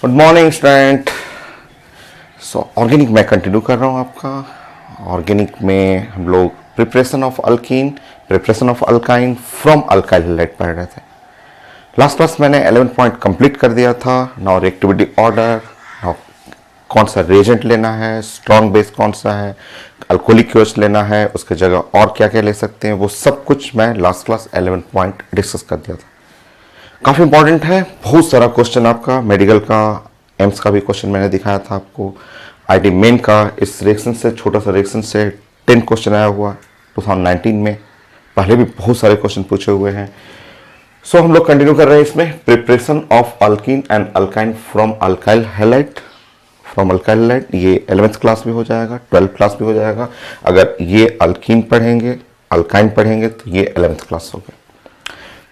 Good morning student. Organic में continue कर रहा हूँ आपका। ऑर्गेनिक में हम लोग preparation of alkyne, preparation of alkyne from alkyl halide पढ़ रहे थे। लास्ट क्लास मैंने 11 पॉइंट कंप्लीट कर दिया था। नाउ रिएक्टिविटी ऑर्डर, नाउ कौन सा रेजेंट लेना है, स्ट्रॉन्ग बेस कौन सा है, अल्कोहलिक क्योच लेना है, उसके जगह और क्या क्या ले सकते हैं, वो सब कुछ मैं लास्ट क्लास 11 पॉइंट डिस्कस कर दिया था। काफ़ी इंपॉर्टेंट है, बहुत सारा क्वेश्चन आपका मेडिकल का, एम्स का भी क्वेश्चन मैंने दिखाया था आपको, आईटी मेन का इस रिएक्शन से, छोटा सा रिएक्शन से 10 क्वेश्चन आया हुआ 2019 में। पहले भी बहुत सारे क्वेश्चन पूछे हुए हैं। हम लोग कंटिन्यू कर रहे हैं इसमें preparation of alkyne and alkyne from alkyl halide. From alkyl halide ये 11th क्लास भी हो जाएगा, 12th क्लास भी हो जाएगा। अगर ये अल्कीन पढ़ेंगे, अल्काइन पढ़ेंगे तो ये 11th क्लास हो गया।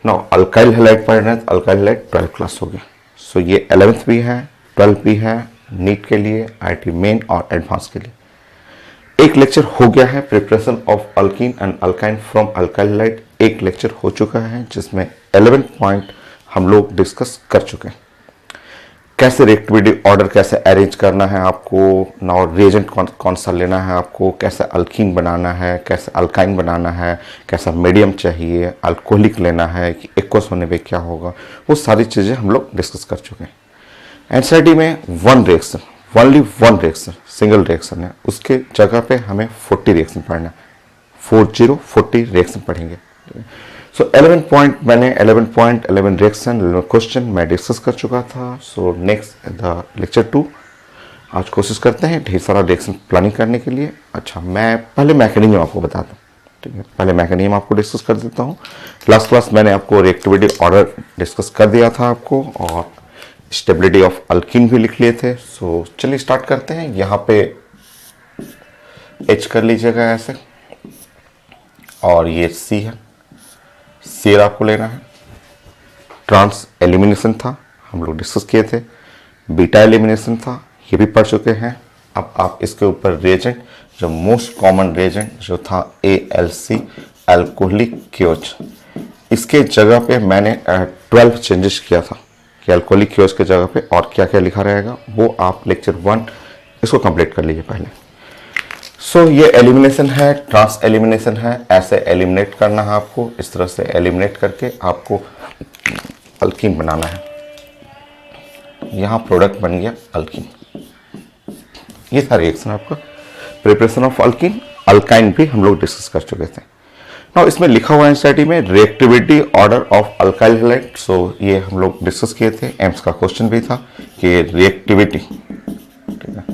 नाउ अल्काइल हैलाइड पढ़ रहे हैं तो अल्काइल हैलाइड 12th क्लास हो गया। ये 11th भी है, 12th भी है, नीट के लिए, आईटी मेन और एडवांस के लिए। एक लेक्चर हो गया है preparation of alkyne and alkyne from alkyl halide. एक लेक्चर हो चुका है जिसमें 11 पॉइंट हम लोग डिस्कस कर चुके हैं। कैसे रिएक्टिविटी ऑर्डर कैसे अरेंज करना है आपको, नाउ रिएजेंट कौन सा लेना है आपको, कैसे अल्कीन बनाना है, कैसे अल्काइन बनाना है, कैसा मीडियम चाहिए, अल्कोहलिक लेना है कि एक्वस होने पे क्या होगा, वो सारी चीज़ें हम लोग डिस्कस कर चुके हैं। एनसीईआरटी में one reaction, only one reaction, single reaction है, उसके जगह पे हमें 40 रिएक्शन पढ़ना है। 40 रिएक्शन पढ़ेंगे। 11 पॉइंट मैंने 11 पॉइंट 11 रिएक्शन 11 क्वेश्चन मैं डिस्कस कर चुका था। नेक्स्ट द लेक्चर 2 आज कोशिश करते हैं ढेर सारा रिएक्शन प्लानिंग करने के लिए। अच्छा, मैं पहले मैकेनिज्म आपको बता दूं, ठीक है, पहले मैकेनिज्म आपको डिस्कस कर देता हूँ। लास्ट क्लास मैंने आपको रिएक्टिविटी ऑर्डर डिस्कस कर दिया था आपको, और स्टेबिलिटी ऑफ अल्कीन भी लिख लिए थे। चलिए स्टार्ट करते हैं। यहाँ पे एच कर लीजिएगा ऐसे, और ये सी है, सीर आपको लेना है। ट्रांस एलिमिनेशन था, हम लोग डिस्कस किए थे। बीटा एलिमिनेशन था, ये भी पढ़ चुके हैं। अब आप इसके ऊपर रिएजेंट, जो मोस्ट कॉमन रिएजेंट जो था ALC, अल्कोहलिक क्योच, इसके जगह पे मैंने 12 चेंजेस किया था कि अल्कोहलिक क्योच के जगह पे और क्या क्या लिखा रहेगा, वो आप लेक्चर 1 इसको कंप्लीट कर लीजिए पहले। ये एलिमिनेशन है, ट्रांस एलिमिनेशन है, ऐसे एलिमिनेट करना है आपको, इस तरह से एलिमिनेट करके आपको अल्कीन बनाना है। यहाँ प्रोडक्ट बन गया अल्कीन। ये था रिएक्शन आपका प्रिपरेशन ऑफ अल्कीन। अल्काइन भी हम लोग डिस्कस कर चुके थे। नाउ इसमें लिखा हुआ है एनसीईआरटी में reactivity order of alkyl halide. ये हम लोग डिस्कस किए थे, एम्स का क्वेश्चन भी था कि रिएक्टिविटी, ठीक है,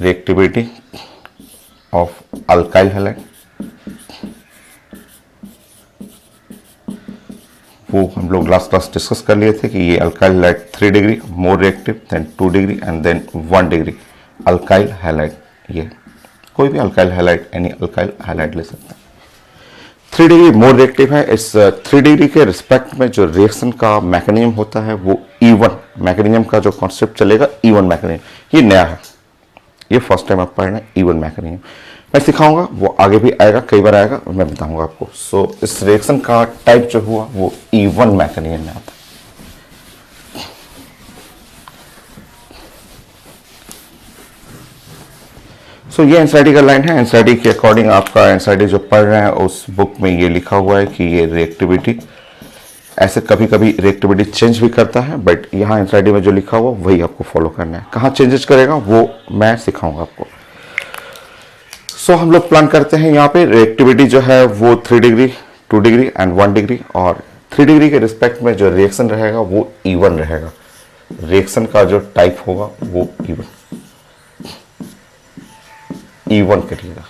रिएक्टिविटी ऑफ अल्काइल हैलाइड, वो हम लोग लास्ट क्लास डिस्कस कर लिए थे कि ये alkyl halide 3 degree more reactive than 2 degree and then 1 degree alkyl halide. ये कोई भी alkyl halide, any alkyl halide ले सकते हैं। 3 डिग्री मोर रिएक्टिव है। इस 3 डिग्री के रिस्पेक्ट में जो रिएक्शन का मैकेनिज्म होता है वो E1 मैकेनिज्म का जो कॉन्सेप्ट चलेगा, E1 मैकेनिज्म, ये नया है, ये फर्स्ट टाइम आप पढ़ रहे हैं। E1 मैकेनिज्म मैं सिखाऊंगा, वो आगे भी आएगा, कई बार आएगा, मैं बताऊंगा आपको। इस रिएक्शन का टाइप जो हुआ वो E1 मैकेनिज्म में आता है। ये एनसीईआरटी का लाइन है। एनसीईआरटी के अकॉर्डिंग आपका एनसीईआरटी जो पढ़ रहे हैं उस बुक में ये लिखा हुआ है कि ये रिएक्टिविटी, ऐसे कभी कभी रिएक्टिविटी चेंज भी करता है, बट यहाँ एनसीईआरटी में जो लिखा हुआ वही आपको फॉलो करना है। कहाँ चेंजेस करेगा वो मैं सिखाऊंगा आपको। हम लोग प्लान करते हैं यहाँ पे रिएक्टिविटी जो है वो 3 डिग्री, 2 डिग्री एंड 1 डिग्री, और 3 डिग्री के रिस्पेक्ट में जो रिएक्शन रहेगा वो E1 रहेगा। रिएक्शन का जो टाइप होगा वो E1 करिएगा,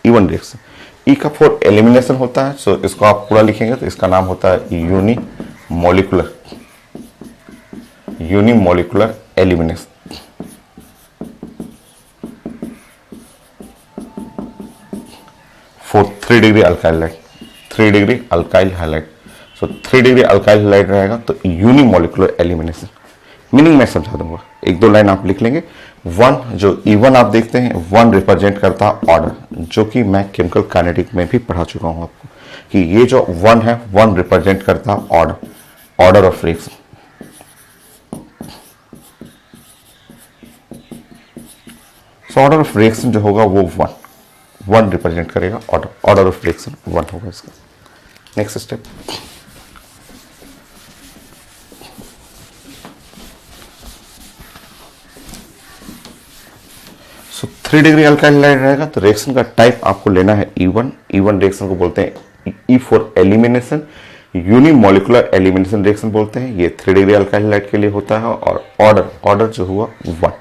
E1 रिएक्शन। E का फॉर एलिमिनेशन होता है, इसको आप पूरा लिखेंगे तो इसका नाम होता है unimolecular elimination. For 3 degree alkyl halide, 3 degree alkyl halide. 3 degree alkyl halide रहेगा तो यूनिमोलिकुलर एलिमिनेशन। मीनिंग मैं समझा दूंगा, 1-2 लाइन आप लिख लेंगे। 1 जो E1 आप देखते हैं, 1 रिप्रेजेंट करता है ऑर्डर, जो कि मैं केमिकल काइनेटिक में भी पढ़ा चुका हूं आपको कि ये जो 1 है, 1 रिप्रेजेंट करता है order of reaction. So order of reaction जो होगा वो वन रिप्रेजेंट करेगा, ऑर्डर ऑफ रिएक्शन 1 होगा इसका। नेक्स्ट स्टेप, सो 3 डिग्री अल्काइल हैलाइड रहेगा तो रिएक्शन का टाइप आपको लेना है E1। E1 रिएक्शन को बोलते हैं E for elimination, unimolecular elimination reaction बोलते हैं। ये 3 डिग्री अल्काइल हैलाइड के लिए होता है। और ऑर्डर जो हुआ 1।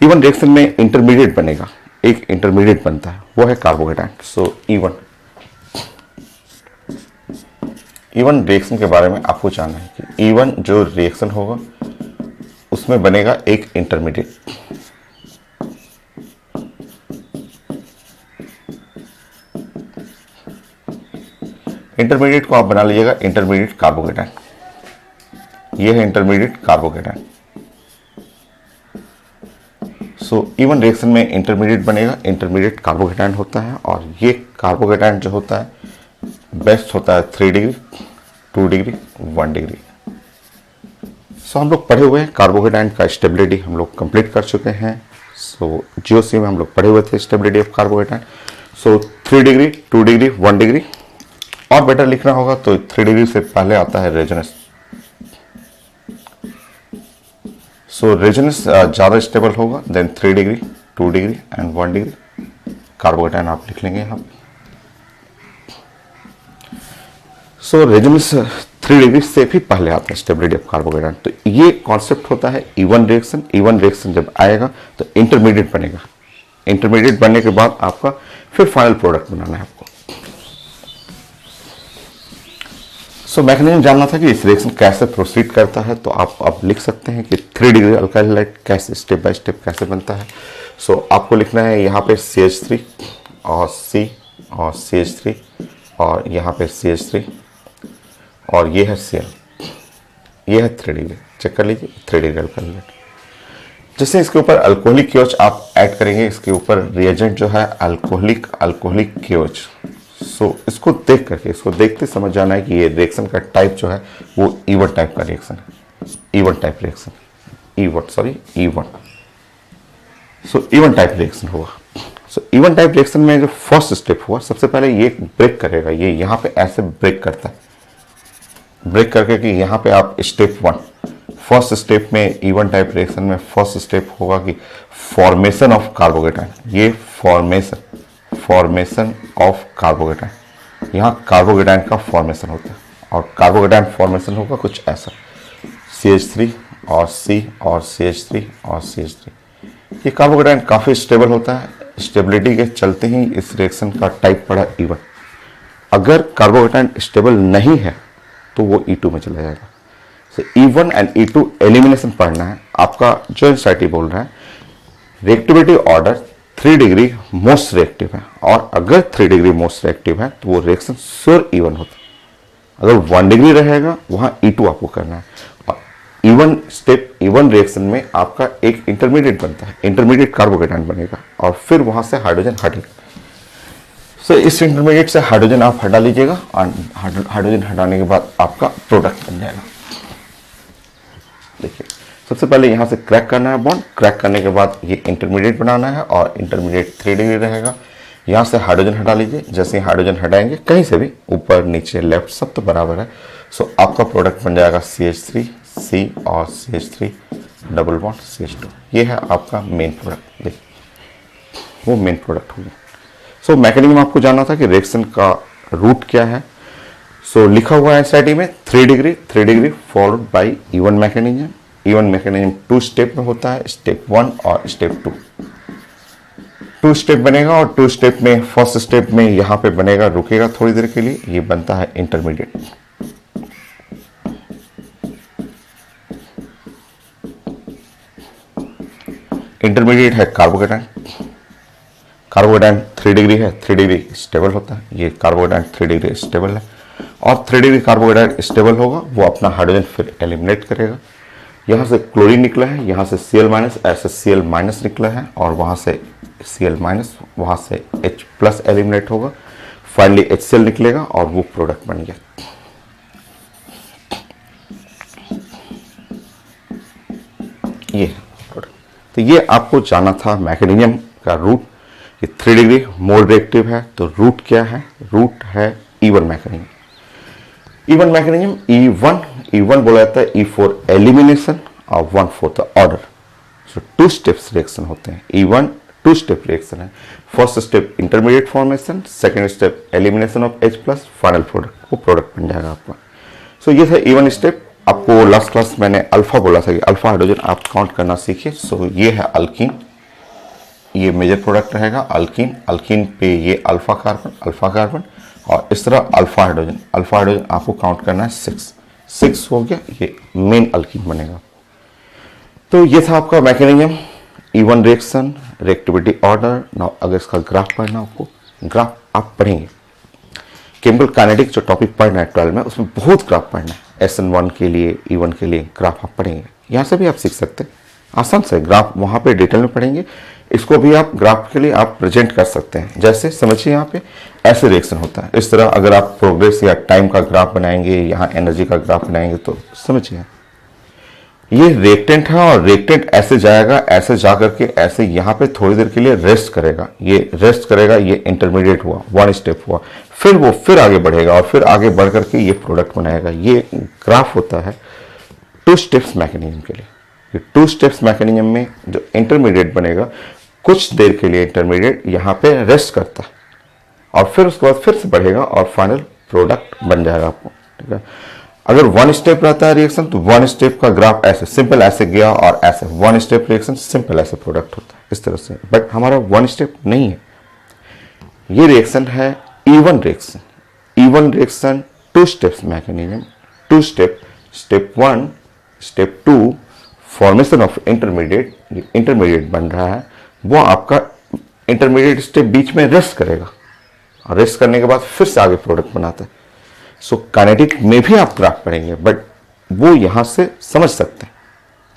E1 रिएक्शन में इंटरमीडिएट बनेगा, एक इंटरमीडिएट बनता है, वो है कार्बोकेटाइन। सो E1 रिएक्शन के बारे में आपको जानना है कि E1 जो रिएक्शन होगा उसमें बनेगा एक इंटरमीडिएट। इंटरमीडिएट को आप बना लीजिएगा इंटरमीडिएट कार्बोकेटाइन। ये है इंटरमीडिएट कार्बोकेटाइन। सो E1 रिएक्शन में इंटरमीडिएट बनेगा, इंटरमीडिएट कार्बोकेटाइन होता है। और ये कार्बोकेटाइन जो होता है बेस्ट होता है 3 डिग्री, 2 डिग्री, 1 डिग्री। सो हम लोग पढ़े हुए हैं कार्बोकेटाइन का स्टेबिलिटी हम लोग कंप्लीट कर चुके हैं। सो GOC में हम लोग पढ़े हुए थे stability of carbocation. So 3 degree, 2 degree, 1 degree. और बेटर लिखना होगा तो 3 डिग्री से पहले आता है रेजोनेंस। सो रेजोनेंस ज़्यादा स्टेबल होगा then 3 degree, 2 degree and 1 degree. Carbocation आप लिख लेंगे यहाँ पे। सो रेजोनेंस 3 डिग्री से भी पहले आता है स्टेबिलिटी ऑफ कार्बोकेटाइन। तो ये कॉन्सेप्ट होता है E1 रिएक्शन। E1 रिएक्शन जब आएगा तो इंटरमीडिएट बनेगा। इंटरमीडिएट बनने के बाद आपका फिर फाइनल प्रोडक्ट बनाना है आपको। सो मैकेनिज्म जानना था कि इस रिएक्शन कैसे प्रोसीड करता है, तो आप अब लिख सकते हैं कि 3 डिग्री अल्काइल हैलाइड कैसे स्टेप बाय स्टेप कैसे बनता है। सो आपको लिखना है यहाँ पे CH3 और C और CH3 और यहाँ पे CH3 और ये है Cl, ये है 3 डिग्री। चेक कर लीजिए 3 डिग्री अल्काइल हैलाइड। जैसे इसके ऊपर अल्कोहलिक KOH आप ऐड करेंगे, इसके ऊपर रिएजेंट जो है अल्कोहलिक KOH। सो इसको देख करके, इसको देखते समझ जाना है कि ये रिएक्शन का टाइप जो है वो E1 टाइप का रिएक्शन है। E1 type reaction, E1। सो E1 टाइप रिएक्शन होगा। सो E1 टाइप रिएक्शन में जो फर्स्ट स्टेप हुआ, सबसे पहले ये ब्रेक करेगा। ये यहाँ पे ऐसे ब्रेक करता है, ब्रेक करके कि यहाँ पे आप स्टेप 1, फर्स्ट स्टेप में E1 टाइप रिएक्शन में फर्स्ट स्टेप होगा कि फॉर्मेशन ऑफ कार्बोकेटाइन। ये फॉर्मेशन ऑफ कार्बोकेटाइन, यहाँ कार्बोकेटाइन का फॉर्मेशन होता है। और कार्बोकेटाइन फॉर्मेशन होगा कुछ ऐसा, CH3 और C और CH3 और CH3। ये कार्बोकेटाइन काफ़ी स्टेबल होता है। स्टेबिलिटी के चलते ही इस रिएक्शन का टाइप पड़ा E1। अगर कार्बोकेटाइन स्टेबल नहीं है तो वो E2 में चला जाएगा। सो E1 एंड E2 एलिमिनेशन पढ़ना है आपका। जो एनसीईआरटी बोल रहा है reactivity order 3 degree most reactive है, और अगर 3 डिग्री मोस्ट रिएक्टिव है तो वो रिएक्शन श्योर E1 होता है। अगर 1 डिग्री रहेगा वहां E2 आपको करना है। और E1 रिएक्शन में आपका एक इंटरमीडिएट बनता है, इंटरमीडिएट कार्बोकेटाइन बनेगा और फिर वहां से हाइड्रोजन हटेगा। सो इस इंटरमीडिएट से हाइड्रोजन आप हटा लीजिएगा और हाइड्रोजन हटाने के बाद आपका प्रोडक्ट बन जाएगा। देखिए सबसे पहले यहाँ से क्रैक करना है बॉन्ड, क्रैक करने के बाद ये इंटरमीडिएट बनाना है और इंटरमीडिएट 3 डिग्री रहेगा। यहाँ से हाइड्रोजन हटा लीजिए, जैसे ही हाइड्रोजन हटाएंगे कहीं से भी ऊपर नीचे लेफ्ट सब तो बराबर है। सो आपका प्रोडक्ट बन जाएगा CH3 C और CH3 डबल बॉन्ड CH2। ये है आपका मेन प्रोडक्ट। देखिए वो मेन प्रोडक्ट हो गया। सो मैकेनिज्म आपको जानना था कि रिएक्शन का रूट क्या है। सो लिखा हुआ है एनसीईआरटी में 3 degree followed by E1 mechanism. E1 mechanism 2 step में होता है, स्टेप 1 और स्टेप 2। 2 स्टेप बनेगा और 2 स्टेप में फर्स्ट स्टेप में यहाँ पे बनेगा, रुकेगा थोड़ी देर के लिए, ये बनता है इंटरमीडिएट। इंटरमीडिएट है कार्बोकेटाइन। कार्बोकेटाइन 3 डिग्री है, 3 डिग्री स्टेबल होता है। ये कार्बोकेटाइन 3 डिग्री स्टेबल है और 3 डिग्री कार्बोकेटाइन स्टेबल होगा, वो अपना हाइड्रोजन फिर एलिमिनेट करेगा। यहाँ से क्लोरीन निकला है, यहाँ से Cl माइनस, ऐसे Cl माइनस निकला है और वहाँ से Cl माइनस, वहाँ से H प्लस एलिमिनेट होगा, फाइनली HCl निकलेगा और वो प्रोडक्ट बन गया। ये प्रोडक्ट। तो ये आपको जाना था मैकेनिज्म का रूट। ये 3 डिग्री मोल रिएक्टिव है, तो रूट क्या है? रूट है E1 mechanism. E1 mechanism E1 बोला जाता है E फॉर एलिमिनेशन और 1 for the order. So 2 steps reaction होते हैं। E1 2 स्टेप रिएक्शन है। First step intermediate formation, second step elimination of H plus, final product, वो प्रोडक्ट बन जाएगा आपका। सो ये था E1 स्टेप। आपको लास्ट क्लास मैंने अल्फा बोला था कि अल्फा हाइड्रोजन आप काउंट करना सीखिए। सो ये है अल्कीन, ये मेजर प्रोडक्ट रहेगा अल्कीन। अल्कीन पे ये अल्फा कार्बन और इस तरह अल्फा हाइड्रोजन आपको काउंट करना है 6 हो गया, ये मेन अल्कीन बनेगा। तो ये था आपका mechanism E1 reaction, reactivity order. Now अगर इसका ग्राफ पढ़ना आपको, ग्राफ आप पढ़ेंगे केमिकल काइनेटिक्स जो टॉपिक पढ़ना है 12 में, उसमें बहुत ग्राफ पढ़ना है। SN1 के लिए, E1 के लिए ग्राफ आप पढ़ेंगे। यहाँ से भी आप सीख सकते हैं आसान से ग्राफ, वहाँ पे डिटेल में पढ़ेंगे। इसको भी आप ग्राफ के लिए आप प्रेजेंट कर सकते हैं। जैसे समझिए यहाँ पे ऐसे रिएक्शन होता है, इस तरह अगर आप प्रोग्रेस या टाइम का ग्राफ बनाएंगे, यहाँ एनर्जी का ग्राफ बनाएंगे, तो समझिए ये रिएक्टेंट है और रिएक्टेंट ऐसे जाएगा, ऐसे जा करके ऐसे यहाँ पे थोड़ी देर के लिए रेस्ट करेगा। ये रेस्ट करेगा, ये इंटरमीडिएट हुआ, 1 स्टेप हुआ, फिर वो फिर आगे बढ़ेगा और फिर आगे बढ़ करके ये प्रोडक्ट बनाएगा। ये ग्राफ होता है 2 स्टेप्स मैकेनिज्म के लिए। ये 2 स्टेप्स मैकेनिज्म में जो इंटरमीडिएट बनेगा, कुछ देर के लिए इंटरमीडिएट यहाँ पे रेस्ट करता है और फिर उसके बाद फिर से बढ़ेगा और फाइनल प्रोडक्ट बन जाएगा आपको। ठीक है, अगर 1 स्टेप रहता है रिएक्शन तो 1 स्टेप का ग्राफ ऐसे सिंपल ऐसे गया और ऐसे 1 स्टेप रिएक्शन सिंपल ऐसे प्रोडक्ट होता है इस तरह से। बट हमारा 1 स्टेप नहीं है, ये रिएक्शन है E1 reaction. E1 reaction 2 steps mechanism, 2 step, step 1, step 2 formation of intermediate बन रहा है, वो आपका इंटरमीडिएट स्टेप बीच में रेस्ट करेगा और रेस्ट करने के बाद फिर से आगे प्रोडक्ट बनाता है। सो काइनेटिक में भी आप ग्राफ पढ़ेंगे, बट वो यहाँ से समझ सकते हैं,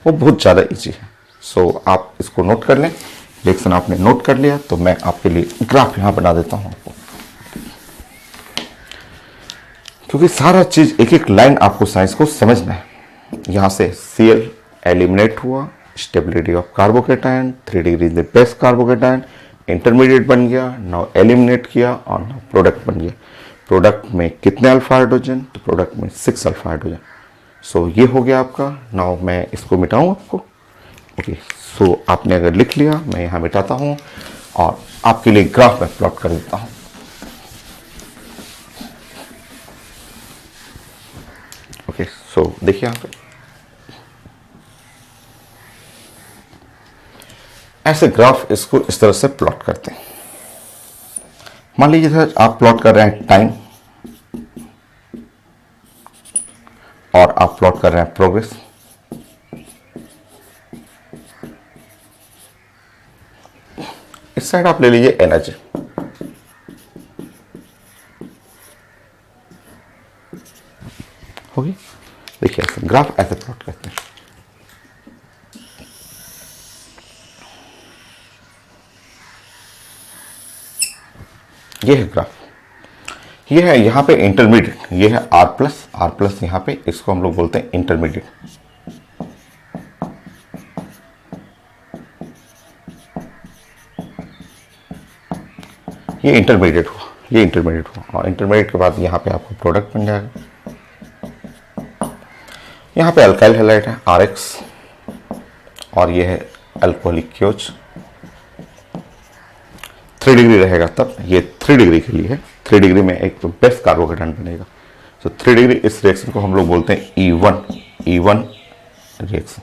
वो बहुत ज़्यादा इजी है। सो आप इसको नोट कर लें। रिएक्शन आपने नोट कर लिया तो मैं आपके लिए ग्राफ यहाँ बना देता हूँ आपको, क्योंकि सारा चीज़ एक एक लाइन आपको साइंस को समझना है। यहाँ से Cl एलिमिनेट हुआ, stability of carbocation, 3 degree the best carbocation, intermediate बन गया, नाउ एलिमिनेट किया और नाउ प्रोडक्ट बन गया। प्रोडक्ट में कितने अल्फा हाइड्रोजन? तो प्रोडक्ट में 6 अल्फा हाइड्रोजन। सो ये हो गया आपका। नाउ मैं इसको मिटाऊँ आपको। ओके, सो आपने अगर लिख लिया, मैं यहाँ मिटाता हूँ और आपके लिए ग्राफ में प्लॉट कर देता हूँ। ओके, सो देखिए यहाँ पे ऐसे ग्राफ इसको इस तरह से प्लॉट करते हैं। मान लीजिए सर आप प्लॉट कर रहे हैं टाइम और आप प्लॉट कर रहे हैं प्रोग्रेस। इस साइड आप ले लीजिए एनर्जी। होगी, देखिए ऐसे ग्राफ ऐसे प्लॉट करते हैं। ये है ग्राफ, ये है यहाँ पे इंटरमीडिएट, ये है R प्लस यहाँ पे, इसको हम लोग बोलते हैं इंटरमीडिएट। ये इंटरमीडिएट हुआ, और इंटरमीडिएट के बाद यहाँ पे आपको प्रोडक्ट बन जाएगा। यहाँ पे अल्काइल हैलाइड है RX और ये है अल्कोहलिक क्योच। 3 डिग्री रहेगा तब, ये 3 डिग्री के लिए है। 3 डिग्री में एक बेस्ट कार्बोकेटायन बनेगा। तो 3 डिग्री इस रिएक्शन को हम लोग बोलते हैं E1 रिएक्शन।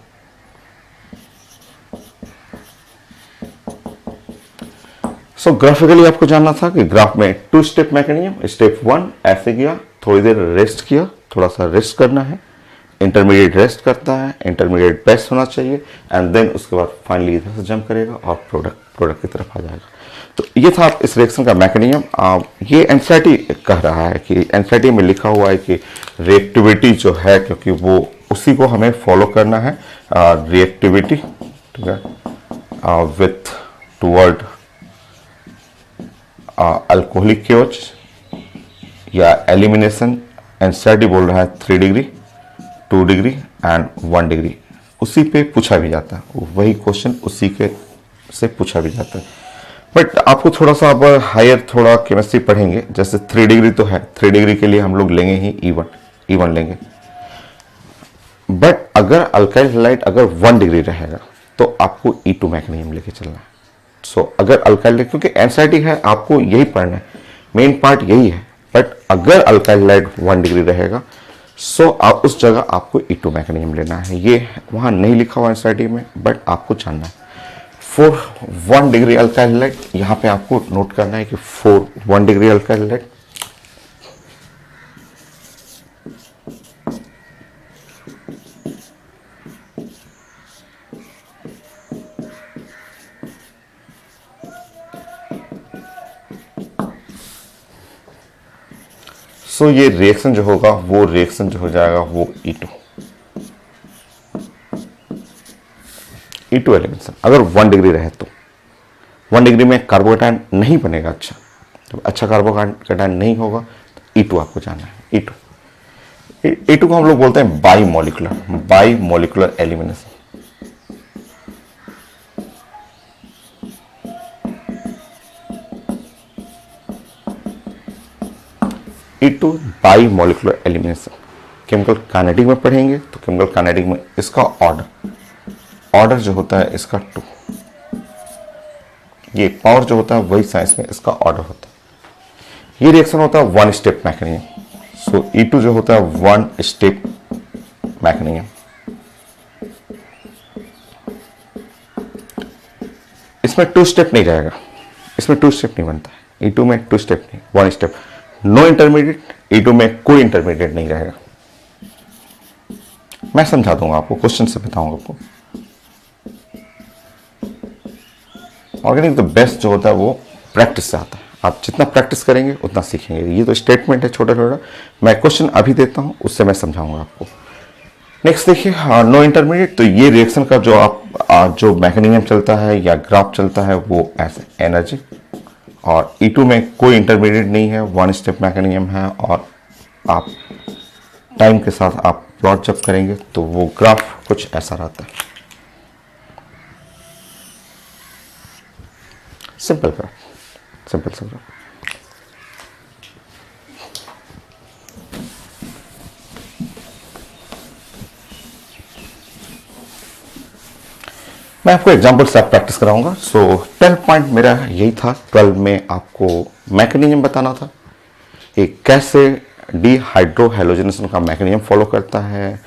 सो ग्राफिकली आपको जानना था कि ग्राफ में 2 स्टेप मैकेनिज्म। स्टेप 1 ऐसे किया, थोड़ी देर रेस्ट किया, थोड़ा सा रेस्ट करना है, इंटरमीडिएट रेस्ट करता है, इंटरमीडिएट बेस्ट होना चाहिए, एंड देन उसके बाद फाइनली इधर से जंप करेगा और प्रोडक्ट की तरफ आ जाएगा। तो ये था इस रिएक्शन का मैकेनिज्म। ये एनसीईआरटी कह रहा है कि एनसीईआरटी में लिखा हुआ है कि रिएक्टिविटी जो है, क्योंकि वो उसी को हमें फॉलो करना है, रिएक्टिविटी, ठीक है, विथ टुवर्ड अल्कोहलिक क्योच या एलिमिनेशन। एनसीईआरटी बोल रहा है 3 डिग्री, 2 डिग्री एंड 1 डिग्री। उसी पे पूछा भी जाता है, वही क्वेश्चन उसी के से पूछा भी जाता है। बट आपको थोड़ा सा अब हायर थोड़ा केमिस्ट्री पढ़ेंगे, जैसे 3 डिग्री तो है, 3 डिग्री के लिए हम लोग लेंगे ही E1 लेंगे। बट अगर अल्काइल हैलाइड अगर 1 डिग्री रहेगा तो आपको E2 मैकेनिज्म लेके चलना है। सो अगर अल्काइल, क्योंकि एनसीईआरटी है आपको यही पढ़ना है, मेन पार्ट यही है। बट अगर अल्काइल हैलाइड 1 डिग्री रहेगा सो आप उस जगह आपको E2 मैकेनिज्म लेना है। ये वहां नहीं लिखा हुआ एनसीईआरटी में, बट आपको जानना है। फॉर 1 डिग्री अल्काइल हैलाइड, यहां पे आपको नोट करना है कि फॉर 1 डिग्री अल्काइल हैलाइड सो ये रिएक्शन जो होगा वो रिएक्शन जो हो जाएगा वो E2 एलिमिनेशन। अगर 1 डिग्री रहे तो 1 डिग्री में कार्बोकेटायन नहीं बनेगा, जब अच्छा कार्बोकेटायन नहीं होगा तो E2 आपको जाना है। E2 को हम लोग बोलते हैं by molecular elimination. E2 by molecular elimination. Chemical kinetic में पढ़ेंगे तो केमिकल काइनेटिक में इसका ऑर्डर जो होता है इसका 2, ये पावर जो होता है वही साइंस में इसका ऑर्डर होता है। ये रिएक्शन होता है 1 स्टेप मैकेनिज्म। सो E2 जो होता है 1 स्टेप मैकेनिज्म। इसमें 2 स्टेप नहीं जाएगा, इसमें 2 स्टेप नहीं बनता है। E2 में 2 स्टेप नहीं, 1 स्टेप। नो इंटरमीडिएट, E2 में कोई इंटरमीडिएट नहीं रहेगा। मैं समझा दूंगा आपको, क्वेश्चन से बताऊंगा आपको। ऑर्गेनिक द बेस्ट जो होता है वो प्रैक्टिस से आता है। आप जितना प्रैक्टिस करेंगे उतना सीखेंगे। ये तो स्टेटमेंट है छोटा छोटा, मैं क्वेश्चन अभी देता हूं, उससे मैं समझाऊंगा आपको। नेक्स्ट देखिए, नो इंटरमीडिएट। तो ये रिएक्शन का जो मैकेनिज्म चलता है या ग्राफ चलता है वो ऐसे एनर्जी, और E2 में कोई इंटरमीडिएट नहीं है, 1 स्टेप मैकेनिज्म है। और आप टाइम के साथ आप प्लॉट जब करेंगे तो वो ग्राफ कुछ ऐसा रहता है, सिंपल ग्राफ, सिंपल सा ग्राफ। मैं आपको एग्जांपल से प्रैक्टिस कराऊंगा। सो 12 पॉइंट मेरा यही था। 12 में आपको मैकेनिज्म बताना था, एक कैसे डीहाइड्रोहैलोजिनेशन का मैकेनिज्म फॉलो करता है।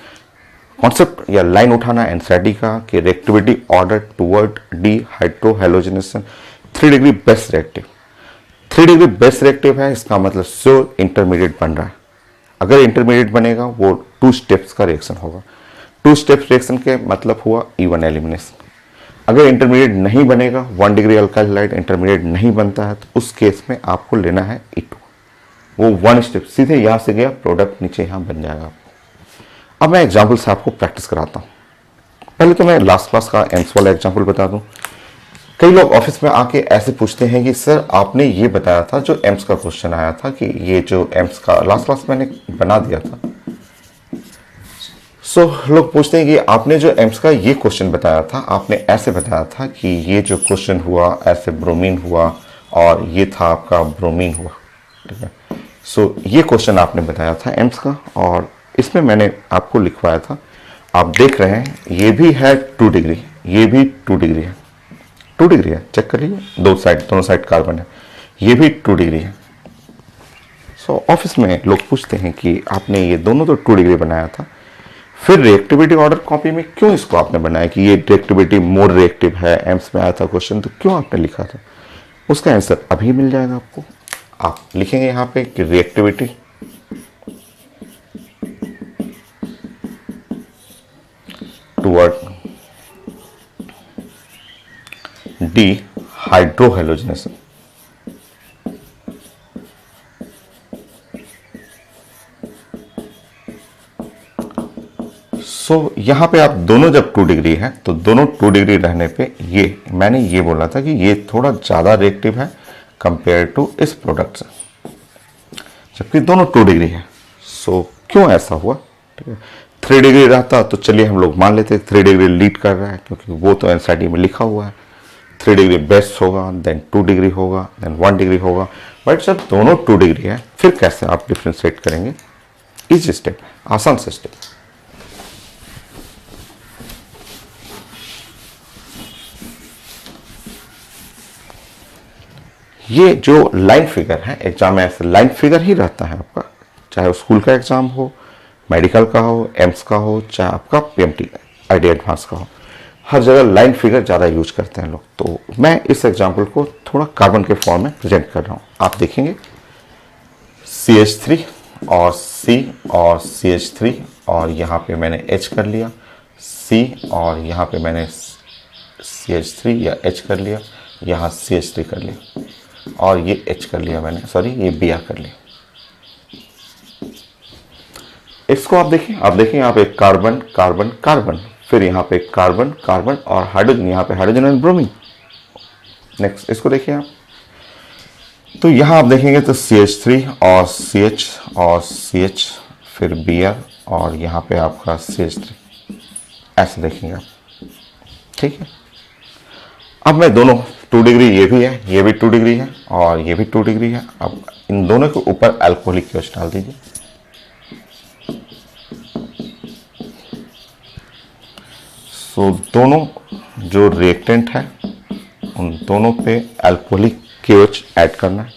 कॉन्सेप्ट या लाइन उठाना एनसीईआरटी का कि reactivity order toward dehydrohalogenation 3 degree best reactive. 3 degree best reactive है, इसका मतलब श्योर इंटरमीडिएट बन रहा है। अगर इंटरमीडिएट बनेगा वो 2 स्टेप्स का रिएक्शन होगा। 2 स्टेप्स रिएक्शन के मतलब हुआ E1 एलिमिनेशन। अगर इंटरमीडिएट नहीं बनेगा, 1 डिग्री अल्काइल हैलाइड इंटरमीडिएट नहीं बनता है, तो उस केस में आपको लेना है E2। वो 1 स्टेप सीधे यहां से गया, प्रोडक्ट नीचे यहां बन जाएगा आपको। अब मैं एग्जाम्पल से आपको प्रैक्टिस कराता हूं। पहले तो मैं लास्ट क्लास का एम्स वाला एग्जाम्पल बता दूं। कई लोग ऑफिस में आके ऐसे पूछते हैं कि सर आपने ये बताया था, जो एम्स का क्वेश्चन आया था कि ये जो एम्स का लास्ट क्लास मैंने बना दिया था। सो लोग पूछते हैं कि आपने जो एम्स का ये क्वेश्चन बताया था, आपने ऐसे बताया था कि ये जो क्वेश्चन हुआ ऐसे ब्रोमीन हुआ और ये था आपका ब्रोमीन हुआ, ठीक है। सो ये क्वेश्चन आपने बताया था एम्स का, और इसमें मैंने आपको लिखवाया था। आप देख रहे हैं ये भी है 2 डिग्री, ये भी 2 डिग्री है, 2 डिग्री है, चेक कर लीजिए, दोनों साइड कार्बन है, ये भी 2 डिग्री है। सो ऑफिस में लोग पूछते हैं कि आपने ये दोनों तो 2 डिग्री बनाया था, फिर रिएक्टिविटी ऑर्डर कॉपी में क्यों इसको आपने बनाया कि ये रिएक्टिविटी मोर रिएक्टिव है, एम्स में आया था क्वेश्चन, तो क्यों आपने लिखा था? उसका आंसर अभी मिल जाएगा आपको। आप लिखेंगे यहाँ पे कि रिएक्टिविटी टुवर्ड डीहाइड्रोहैलोजिनेशन। सो यहां पे आप दोनों जब 2 डिग्री है तो दोनों 2 डिग्री रहने पे ये मैंने ये बोला था कि ये थोड़ा ज्यादा रिएक्टिव है कंपेयर टू इस प्रोडक्ट से, जबकि दोनों 2 डिग्री है। सो क्यों ऐसा हुआ? ठीक है, 3 डिग्री रहता तो चलिए हम लोग मान लेते 3 डिग्री लीड कर रहा है, क्योंकि वो तो एनसीईआरटी में लिखा हुआ है 3 डिग्री बेस्ट होगा, देन 2 डिग्री होगा, देन 1 डिग्री होगा। बट जब दोनों 2 डिग्री है फिर कैसे आप डिफ्रेंशिएट करेंगे? इजी स्टेप है, आसान से स्टेप। ये जो लाइन फिगर है एग्जाम में ऐसे लाइन फिगर ही रहता है आपका, चाहे वो स्कूल का एग्जाम हो, मेडिकल का हो, एम्स का हो, चाहे आपका पीएमटी आईडी एडवांस का हो, हर जगह लाइन फिगर ज़्यादा यूज करते हैं लोग। तो मैं इस एग्जाम्पल को थोड़ा कार्बन के फॉर्म में प्रेजेंट कर रहा हूँ। आप देखेंगे CH3 और C और CH3 और यहाँ पे मैंने H कर लिया, C और यहाँ पे मैंने CH3 या H कर लिया, यहाँ CH3 कर लिया और ये H कर लिया मैंने, सॉरी ये Br कर लिया। इसको आप देखें यहाँ पे कार्बन कार्बन कार्बन, फिर यहाँ पे कार्बन कार्बन और हाइड्रोजन, यहाँ पे हाइड्रोजन एंड ब्रोमीन। नेक्स्ट इसको देखिए आप, तो यहाँ आप देखेंगे तो CH3 और CH और CH फिर Br और यहाँ पे आपका CH3, ऐसे देखेंगे आप, ठीक है। अब मैं दोनों 2 डिग्री ये भी है, ये भी 2 डिग्री है और ये भी 2 डिग्री है। अब इन दोनों के ऊपर अल्कोहलिक केओच डाल दीजिए। सो दोनों जो रिएक्टेंट है उन दोनों पे अल्कोहलिक केओच ऐड करना है।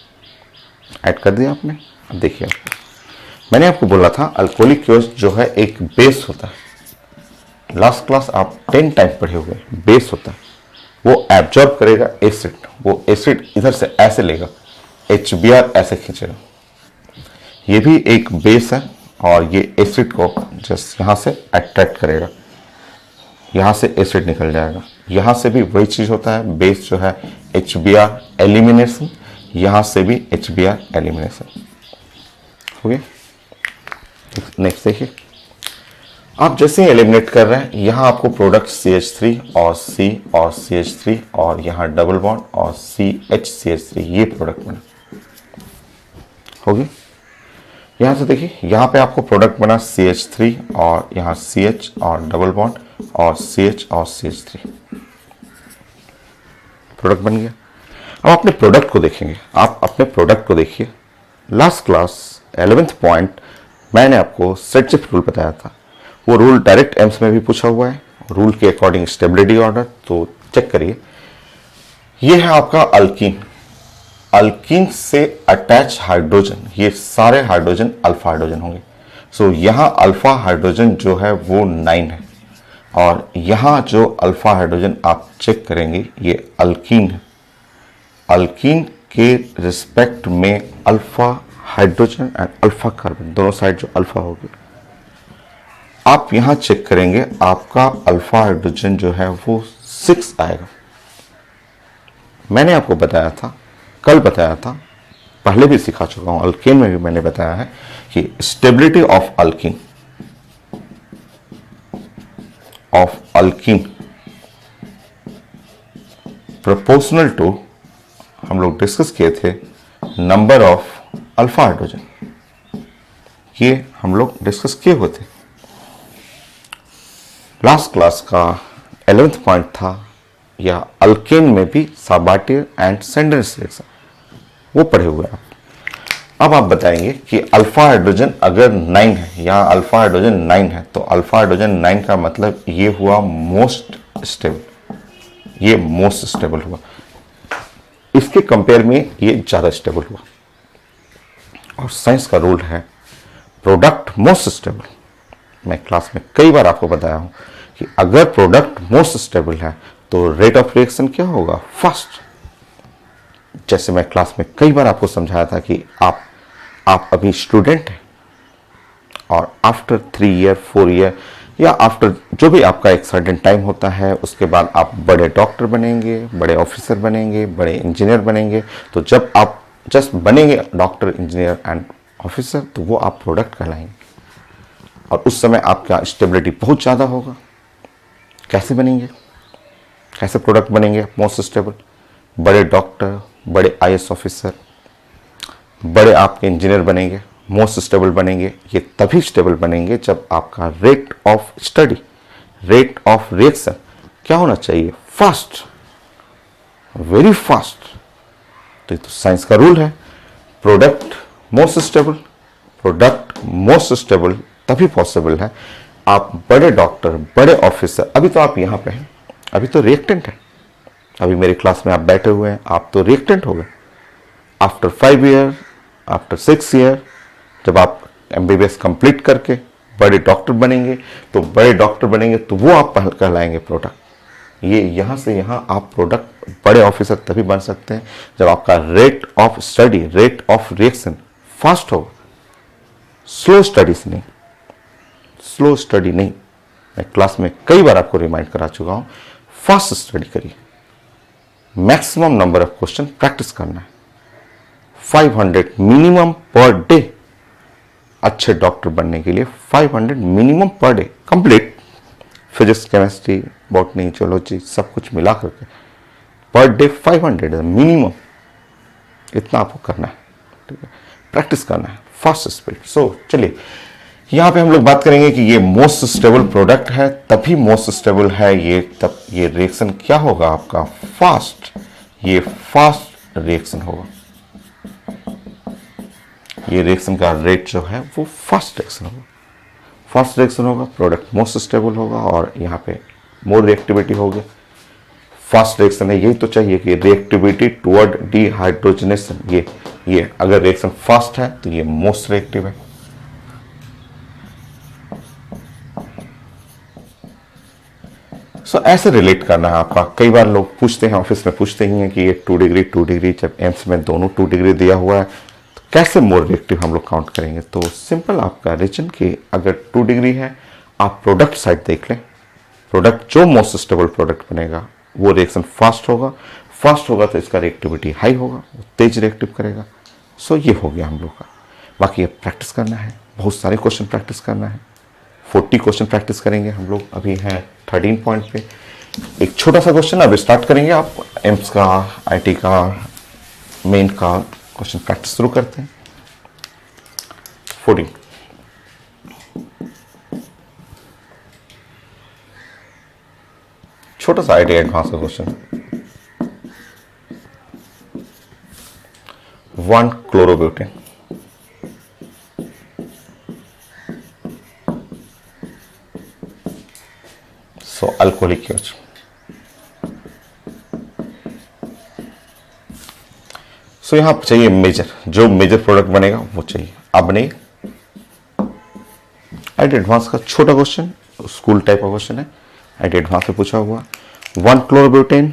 ऐड कर दिया आपने। अब देखिए मैंने आपको बोला था अल्कोहलिक केओच जो है एक बेस होता है, लास्ट क्लास आप 10 टाइम पढ़े हुए, बेस होता है, वो एब्जॉर्ब करेगा एसिड, वो एसिड इधर से ऐसे लेगा, HBr ऐसे खींचेगा। ये भी एक बेस है और ये एसिड को जस्ट यहाँ से अट्रैक्ट करेगा, यहाँ से एसिड निकल जाएगा। यहाँ से भी वही चीज़ होता है, बेस जो है HBr एलिमिनेशन, यहाँ से भी HBr एलिमिनेशन हो गया। नेक्स्ट देखिए, आप जैसे ही एलिमिनेट कर रहे हैं यहाँ आपको प्रोडक्ट CH3 और C और CH3 और यहाँ डबल बॉन्ड और CH ये प्रोडक्ट बना होगी। यहाँ से देखिए यहाँ पे आपको प्रोडक्ट बना CH3 और यहाँ CH और डबल बॉन्ड और CH और CH3 प्रोडक्ट बन गया। अब अपने प्रोडक्ट को देखेंगे, आप अपने प्रोडक्ट को देखिए। लास्ट क्लास 11th पॉइंट मैंने आपको सेट-शिफ्ट रूल बताया था, वो रूल डायरेक्ट एम्स में भी पूछा हुआ है, रूल के अकॉर्डिंग स्टेबिलिटी ऑर्डर। तो चेक करिए, ये है आपका अल्कीन, अल्कीन से अटैच हाइड्रोजन, ये सारे हाइड्रोजन अल्फा हाइड्रोजन होंगे। सो यहाँ अल्फा हाइड्रोजन जो है वो 9 है और यहाँ जो अल्फा हाइड्रोजन आप चेक करेंगे ये अल्कीन है। अल्कीन के रिस्पेक्ट में alpha hydrogen and alpha carbon दोनों साइड जो अल्फा होगी, आप यहां चेक करेंगे आपका अल्फा हाइड्रोजन जो है वो 6 आएगा। मैंने आपको बताया था, कल बताया था, पहले भी सिखा चुका हूं, अल्केन में भी मैंने बताया है कि stability of alkene proportional to, हम लोग डिस्कस किए थे, नंबर ऑफ अल्फा हाइड्रोजन, ये हम लोग डिस्कस किए हुए थे। लास्ट क्लास का 11th पॉइंट था, या अल्केन में भी साबाटियर एंड सेंडर्स रिएक्शन, वो पढ़े हुए आप। अब आप बताएंगे कि अल्फा हाइड्रोजन अगर 9 है, यहाँ अल्फा हाइड्रोजन 9 है, तो अल्फा हाइड्रोजन 9 का मतलब ये हुआ मोस्ट स्टेबल, ये मोस्ट स्टेबल हुआ, इसके कंपेयर में ये ज़्यादा स्टेबल हुआ। और साइंस का रूल है प्रोडक्ट मोस्ट स्टेबल। मैं क्लास में कई बार आपको बताया हूं कि अगर प्रोडक्ट मोस्ट स्टेबल है तो रेट ऑफ रिएक्शन क्या होगा? फास्ट। जैसे मैं क्लास में कई बार आपको समझाया था कि आप अभी स्टूडेंट हैं और आफ्टर 3 ईयर 4 ईयर या आफ्टर जो भी आपका एक सर्टेन टाइम होता है, उसके बाद आप बड़े डॉक्टर बनेंगे, बड़े ऑफिसर बनेंगे, बड़े इंजीनियर बनेंगे। तो जब आप जस्ट बनेंगे डॉक्टर, इंजीनियर एंड ऑफिसर, तो वो आप प्रोडक्ट कहलाएंगे और उस समय आपका स्टेबिलिटी बहुत ज़्यादा होगा। कैसे बनेंगे, कैसे प्रोडक्ट बनेंगे मोस्ट स्टेबल? बड़े डॉक्टर, बड़े IAS ऑफिसर, बड़े आपके इंजीनियर बनेंगे मोस्ट स्टेबल बनेंगे, ये तभी स्टेबल बनेंगे जब आपका rate of study, rate of reaction क्या होना चाहिए, फास्ट, वेरी फास्ट। तो ये तो साइंस का रूल है। Product most stable, product most stable तभी पॉसिबल है। आप बड़े डॉक्टर, बड़े ऑफिसर, अभी तो आप यहां पे हैं, अभी तो रिएक्टेंट है, अभी मेरी क्लास में आप बैठे हुए हैं, आप तो रिएक्टेंट हो गए। आफ्टर 5 ईयर, आफ्टर 6 ईयर, जब आप एमबीबीएस कंप्लीट करके बड़े डॉक्टर बनेंगे, तो बड़े डॉक्टर बनेंगे तो वो आप कहलाएंगे प्रोडक्ट। ये यहां से यहां आप प्रोडक्ट, बड़े ऑफिसर तभी बन सकते हैं जब आपका rate of study, rate of reaction fast होगा। स्लो स्टडीज नहीं, स्लो स्टडी नहीं। मैं क्लास में कई बार आपको रिमाइंड करा चुका हूं, फास्ट स्टडी करिए, maximum number of question practice करना है, 500 मिनिमम पर डे। अच्छे डॉक्टर बनने के लिए 500 minimum per day complete, physics, chemistry, botany, geology सब कुछ मिला करके पर डे 500 मिनिमम, इतना आपको करना है, ठीक है, प्रैक्टिस करना है, फास्ट स्पीड। सो चलिए यहां पे हम लोग बात करेंगे कि ये मोस्ट स्टेबल प्रोडक्ट है, तभी मोस्ट स्टेबल है ये, तब ये रिएक्शन क्या होगा आपका, फास्ट, ये फास्ट रिएक्शन होगा, ये रिएक्शन का रेट जो है वो फास्ट रिएक्शन होगा, फास्ट रिएक्शन होगा, प्रोडक्ट मोस्ट स्टेबल होगा और यहाँ पे मोर रिएक्टिविटी होगी। फास्ट रिएक्शन है, यही तो चाहिए कि रिएक्टिविटी टुवर्ड डिहाइड्रोजनेशन, ये अगर रिएक्शन फास्ट है तो ये मोस्ट रिएक्टिव है। सो ऐसे रिलेट करना है आपका। कई बार लोग पूछते हैं, ऑफिस में पूछते ही हैं कि ये 2 डिग्री, जब एम्स में दोनों 2 डिग्री दिया हुआ है तो कैसे मोर रिएक्टिव हम लोग काउंट करेंगे। तो सिंपल आपका रीजन कि अगर 2 डिग्री है, आप प्रोडक्ट साइड देख लें, प्रोडक्ट जो मोस्ट स्टेबल प्रोडक्ट बनेगा वो रिएक्शन फास्ट होगा, फास्ट होगा तो इसका रिएक्टिविटी हाई होगा, वो तेज रिएक्टिव करेगा। सो ये हो गया हम लोग का। बाकी अब प्रैक्टिस करना है, बहुत सारे क्वेश्चन प्रैक्टिस करना है, 40 क्वेश्चन प्रैक्टिस करेंगे हम लोग। अभी हैं 13 पॉइंट पे। एक छोटा सा क्वेश्चन अब स्टार्ट करेंगे, आप एम्स का, आईटी का, मेन का क्वेश्चन प्रैक्टिस शुरू करते हैं। 14 छोटा सा आईटी एडवांस का क्वेश्चन, 1 क्लोरोब्यूटेन, सो अल्कोहलिक यूज। सो यहां चाहिए मेजर, जो मेजर प्रोडक्ट बनेगा वो चाहिए। अब नहीं, आईटी एडवांस का छोटा क्वेश्चन, स्कूल टाइप का क्वेश्चन है, आईटी एडवांस में पूछा हुआ। 1 chlorobutane,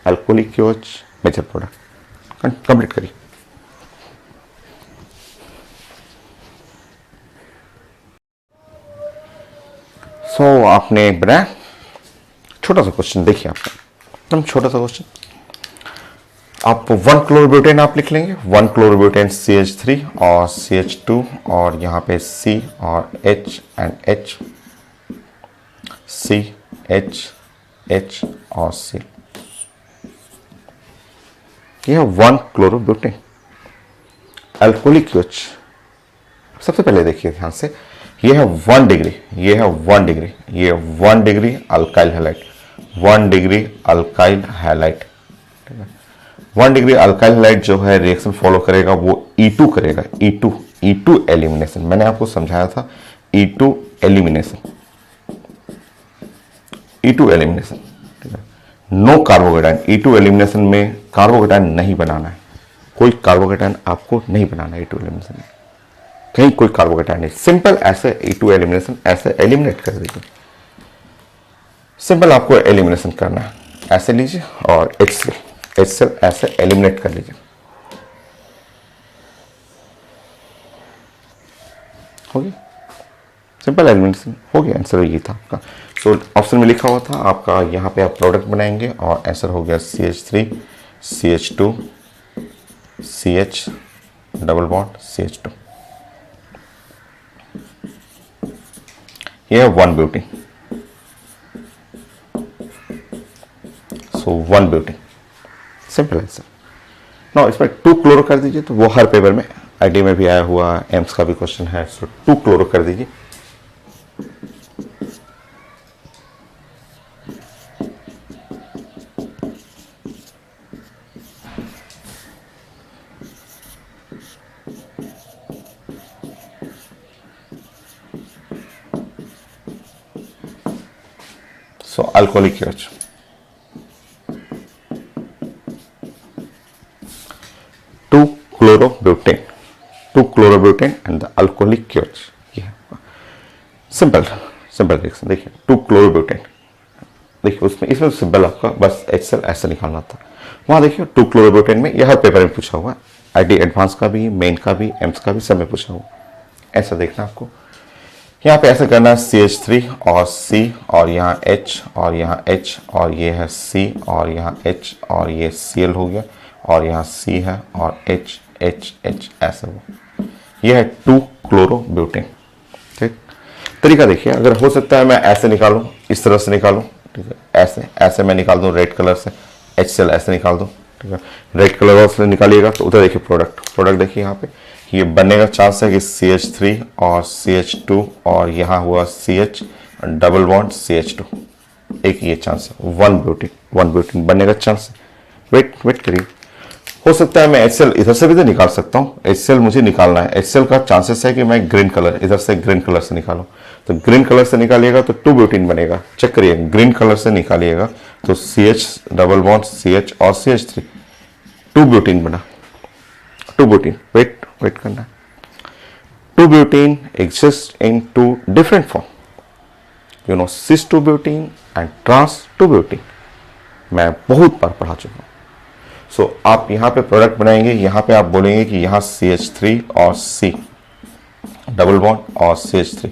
alcoholic use, major product complete करिए। सो आपने बनाया छोटा सा क्वेश्चन, देखिए आपका एकदम छोटा सा क्वेश्चन। आप 1 क्लोरोब्यूटेन आप लिख लेंगे, 1 क्लोरोब्यूटेन CH3 और CH2 और यहाँ पे C और H and H, C H H और C, यह 1 क्लोरोब्यूटेन। अल्कोहलिक यूज, सबसे पहले देखिए ध्यान से, ये है 1 डिग्री, ये है 1 डिग्री, ये 1 degree alkyl halide, 1 degree alkyl halide, ठीक है। 1 डिग्री अल्काइल हैलाइड जो है रिएक्शन फॉलो करेगा वो E2 करेगा, E2 एलिमिनेशन। मैंने आपको समझाया था E2 एलिमिनेशन, E2 एलिमिनेशन, ठीक है। नो कार्बोकेटाइन, E2 एलिमिनेशन में कार्बोकेटाइन नहीं बनाना है, कोई कार्बोकेटाइन आपको नहीं बनाना है E2 एलिमिनेशन में, कहीं कोई कार्बोकेटाइन नहीं। सिंपल ऐसे E2 एलिमिनेशन ऐसे एलिमिनेट कर दीजिए, सिंपल आपको एलिमिनेशन करना है, ऐसे लीजिए और HCl ऐसे एलिमिनेट कर लीजिए, हो गया, सिंपल एलिमिनेशन हो गया। आंसर ये था आपका। सो ऑप्शन में लिखा हुआ था आपका, यहाँ पे आप प्रोडक्ट बनाएंगे और आंसर हो गया CH3 CH2 CH double bond CH2, ये है 1 ब्यूटेन। सो 1 ब्यूटेन, सिंपल आंसर। नाउ इसमें 2 क्लोरो कर दीजिए तो वो हर पेपर में आईडी में भी आया हुआ एम्स का भी क्वेश्चन है। सो 2 क्लोरो कर दीजिए। So alcoholic KOH, 2 chlorobutane, 2 chlorobutane and the alcoholic KOH. Simple simple reaction. देखिए 2 क्लोरोब्यूटेन, देखिए उसमें इसमें सिंपल आपका बस HCl ऐसा निकालना था। वहां देखिए 2 क्लोरोब्यूटेन में, यह हर पेपर में पूछा हुआ है, आईडी एडवांस का भी, मेन का भी, एम्स का भी, सब में पूछा हुआ। ऐसा देखना आपको, यहाँ पे ऐसा करना है CH3 और C और यहाँ H और यहाँ H और ये है C और यहाँ H और ये Cl हो गया और यहाँ C है और H H H ऐसा हुआ। यह है 2 क्लोरोब्यूटेन। ठीक, तरीका देखिए, अगर हो सकता है मैं ऐसे निकालूं, इस तरह से निकालूं, ठीक है, ऐसे ऐसे मैं निकाल दूं रेड कलर से, HCl ऐसे निकाल दूं, ठीक है, रेड कलर से निकालिएगा तो उधर देखिए प्रोडक्ट देखिए यहाँ पे ये बनने का चांस है कि CH3 और CH2 और यहाँ हुआ CH डबल बॉन्ड CH2, एक ये चांस है, 1 ब्यूटेन बनने का चांस है। वेट करिए, हो सकता है मैं HCl इधर से भी तो निकाल सकता हूँ। HCl मुझे निकालना है, HCl का चांसेस है कि मैं ग्रीन कलर इधर से ग्रीन कलर से निकालूं, तो ग्रीन कलर से निकालिएगा तो 2 ब्यूटेन बनेगा। चेक करिए, ग्रीन कलर से निकालिएगा तो CH डबल बॉन्ड CH और CH3, 2 ब्यूटेन बना, 2 ब्यूटेन। वेट करना, 2 butane exist in 2 different form, you know, cis 2 butane and trans 2 butane. मैं बहुत बार पढ़ा चुका हूँ। सो आप यहाँ पे प्रोडक्ट बनाएंगे, यहाँ पे आप बोलेंगे कि यहाँ CH3 और C डबल बॉन्ड और CH3,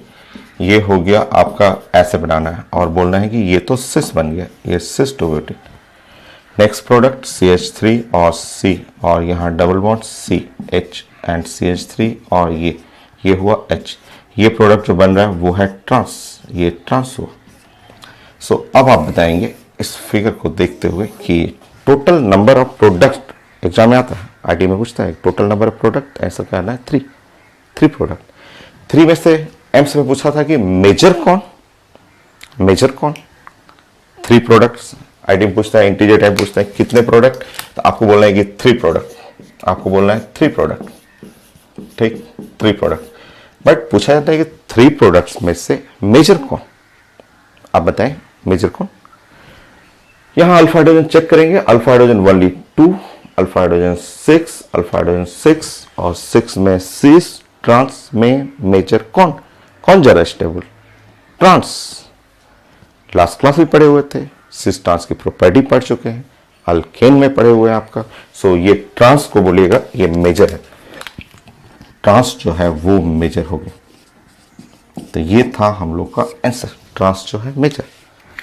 ये हो गया आपका, ऐसे बनाना है और बोलना है कि ये तो सिस बन गया, ये सिस 2 ब्यूटेन। नेक्स्ट प्रोडक्ट CH3 और C और यहाँ double bond C H and CH3 और ये हुआ H। ये प्रोडक्ट जो बन रहा है वो है ट्रांस, ये ट्रांस हुआ। सो अब आप बताएंगे इस फिगर को देखते हुए कि total number of product, exam में आता है, आईडी में पूछता है टोटल नंबर ऑफ प्रोडक्ट, ऐसा करना है 3 प्रोडक्ट। 3 में से एम्स में पूछा था कि मेजर कौन, 3 प्रोडक्ट्स। आईडी में पूछता है, इंटीजर टाइप पूछता है कितने प्रोडक्ट, तो आपको बोलना है कि 3 प्रोडक्ट, आपको बोलना है 3 प्रोडक्ट। ठीक, 3 प्रोडक्ट। बट पूछा जाता है कि 3 प्रोडक्ट्स में से मेजर कौन, आप बताएं मेजर कौन। यहां अल्फा हाइड्रोजन चेक करेंगे, alpha hydrogen only 2, alpha hydrogen 6, alpha hydrogen 6 और 6 में सिस, ट्रांस में मेजर कौन ज्यादा स्टेबल, ट्रांस। लास्ट क्लास में पढ़े हुए थे, सिस ट्रांस की प्रॉपर्टी पढ़ चुके हैं, अल्केन में पढ़े हुए हैं आपका। सो ये ट्रांस को बोलिएगा ये मेजर है, ट्रांस जो है वो मेजर हो गई। तो ये था हम लोग का आंसर, ट्रांस जो है मेजर।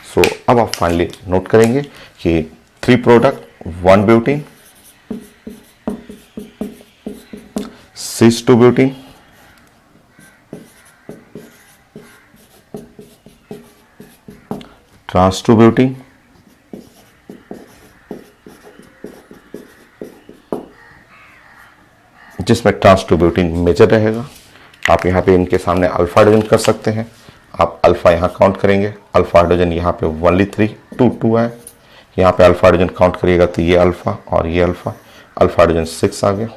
सो अब आप फाइनली नोट करेंगे कि 3 प्रोडक्ट, 1 ब्यूटेन, सिस 2 ब्यूटेन, ट्रांस 2 ब्यूटेन, जिसमें ट्रांस 2 ब्यूटेन मेजर रहेगा। आप यहाँ पे इनके सामने अल्फा हाइड्रोजन कर सकते हैं, आप अल्फा यहाँ काउंट करेंगे, अल्फा हाइड्रोजन यहाँ पे ओनली 3, 2 है, यहाँ पे अल्फा हाइड्रोजन काउंट करिएगा तो ये अल्फा और ये अल्फा हाइड्रोजन 6 आ गया,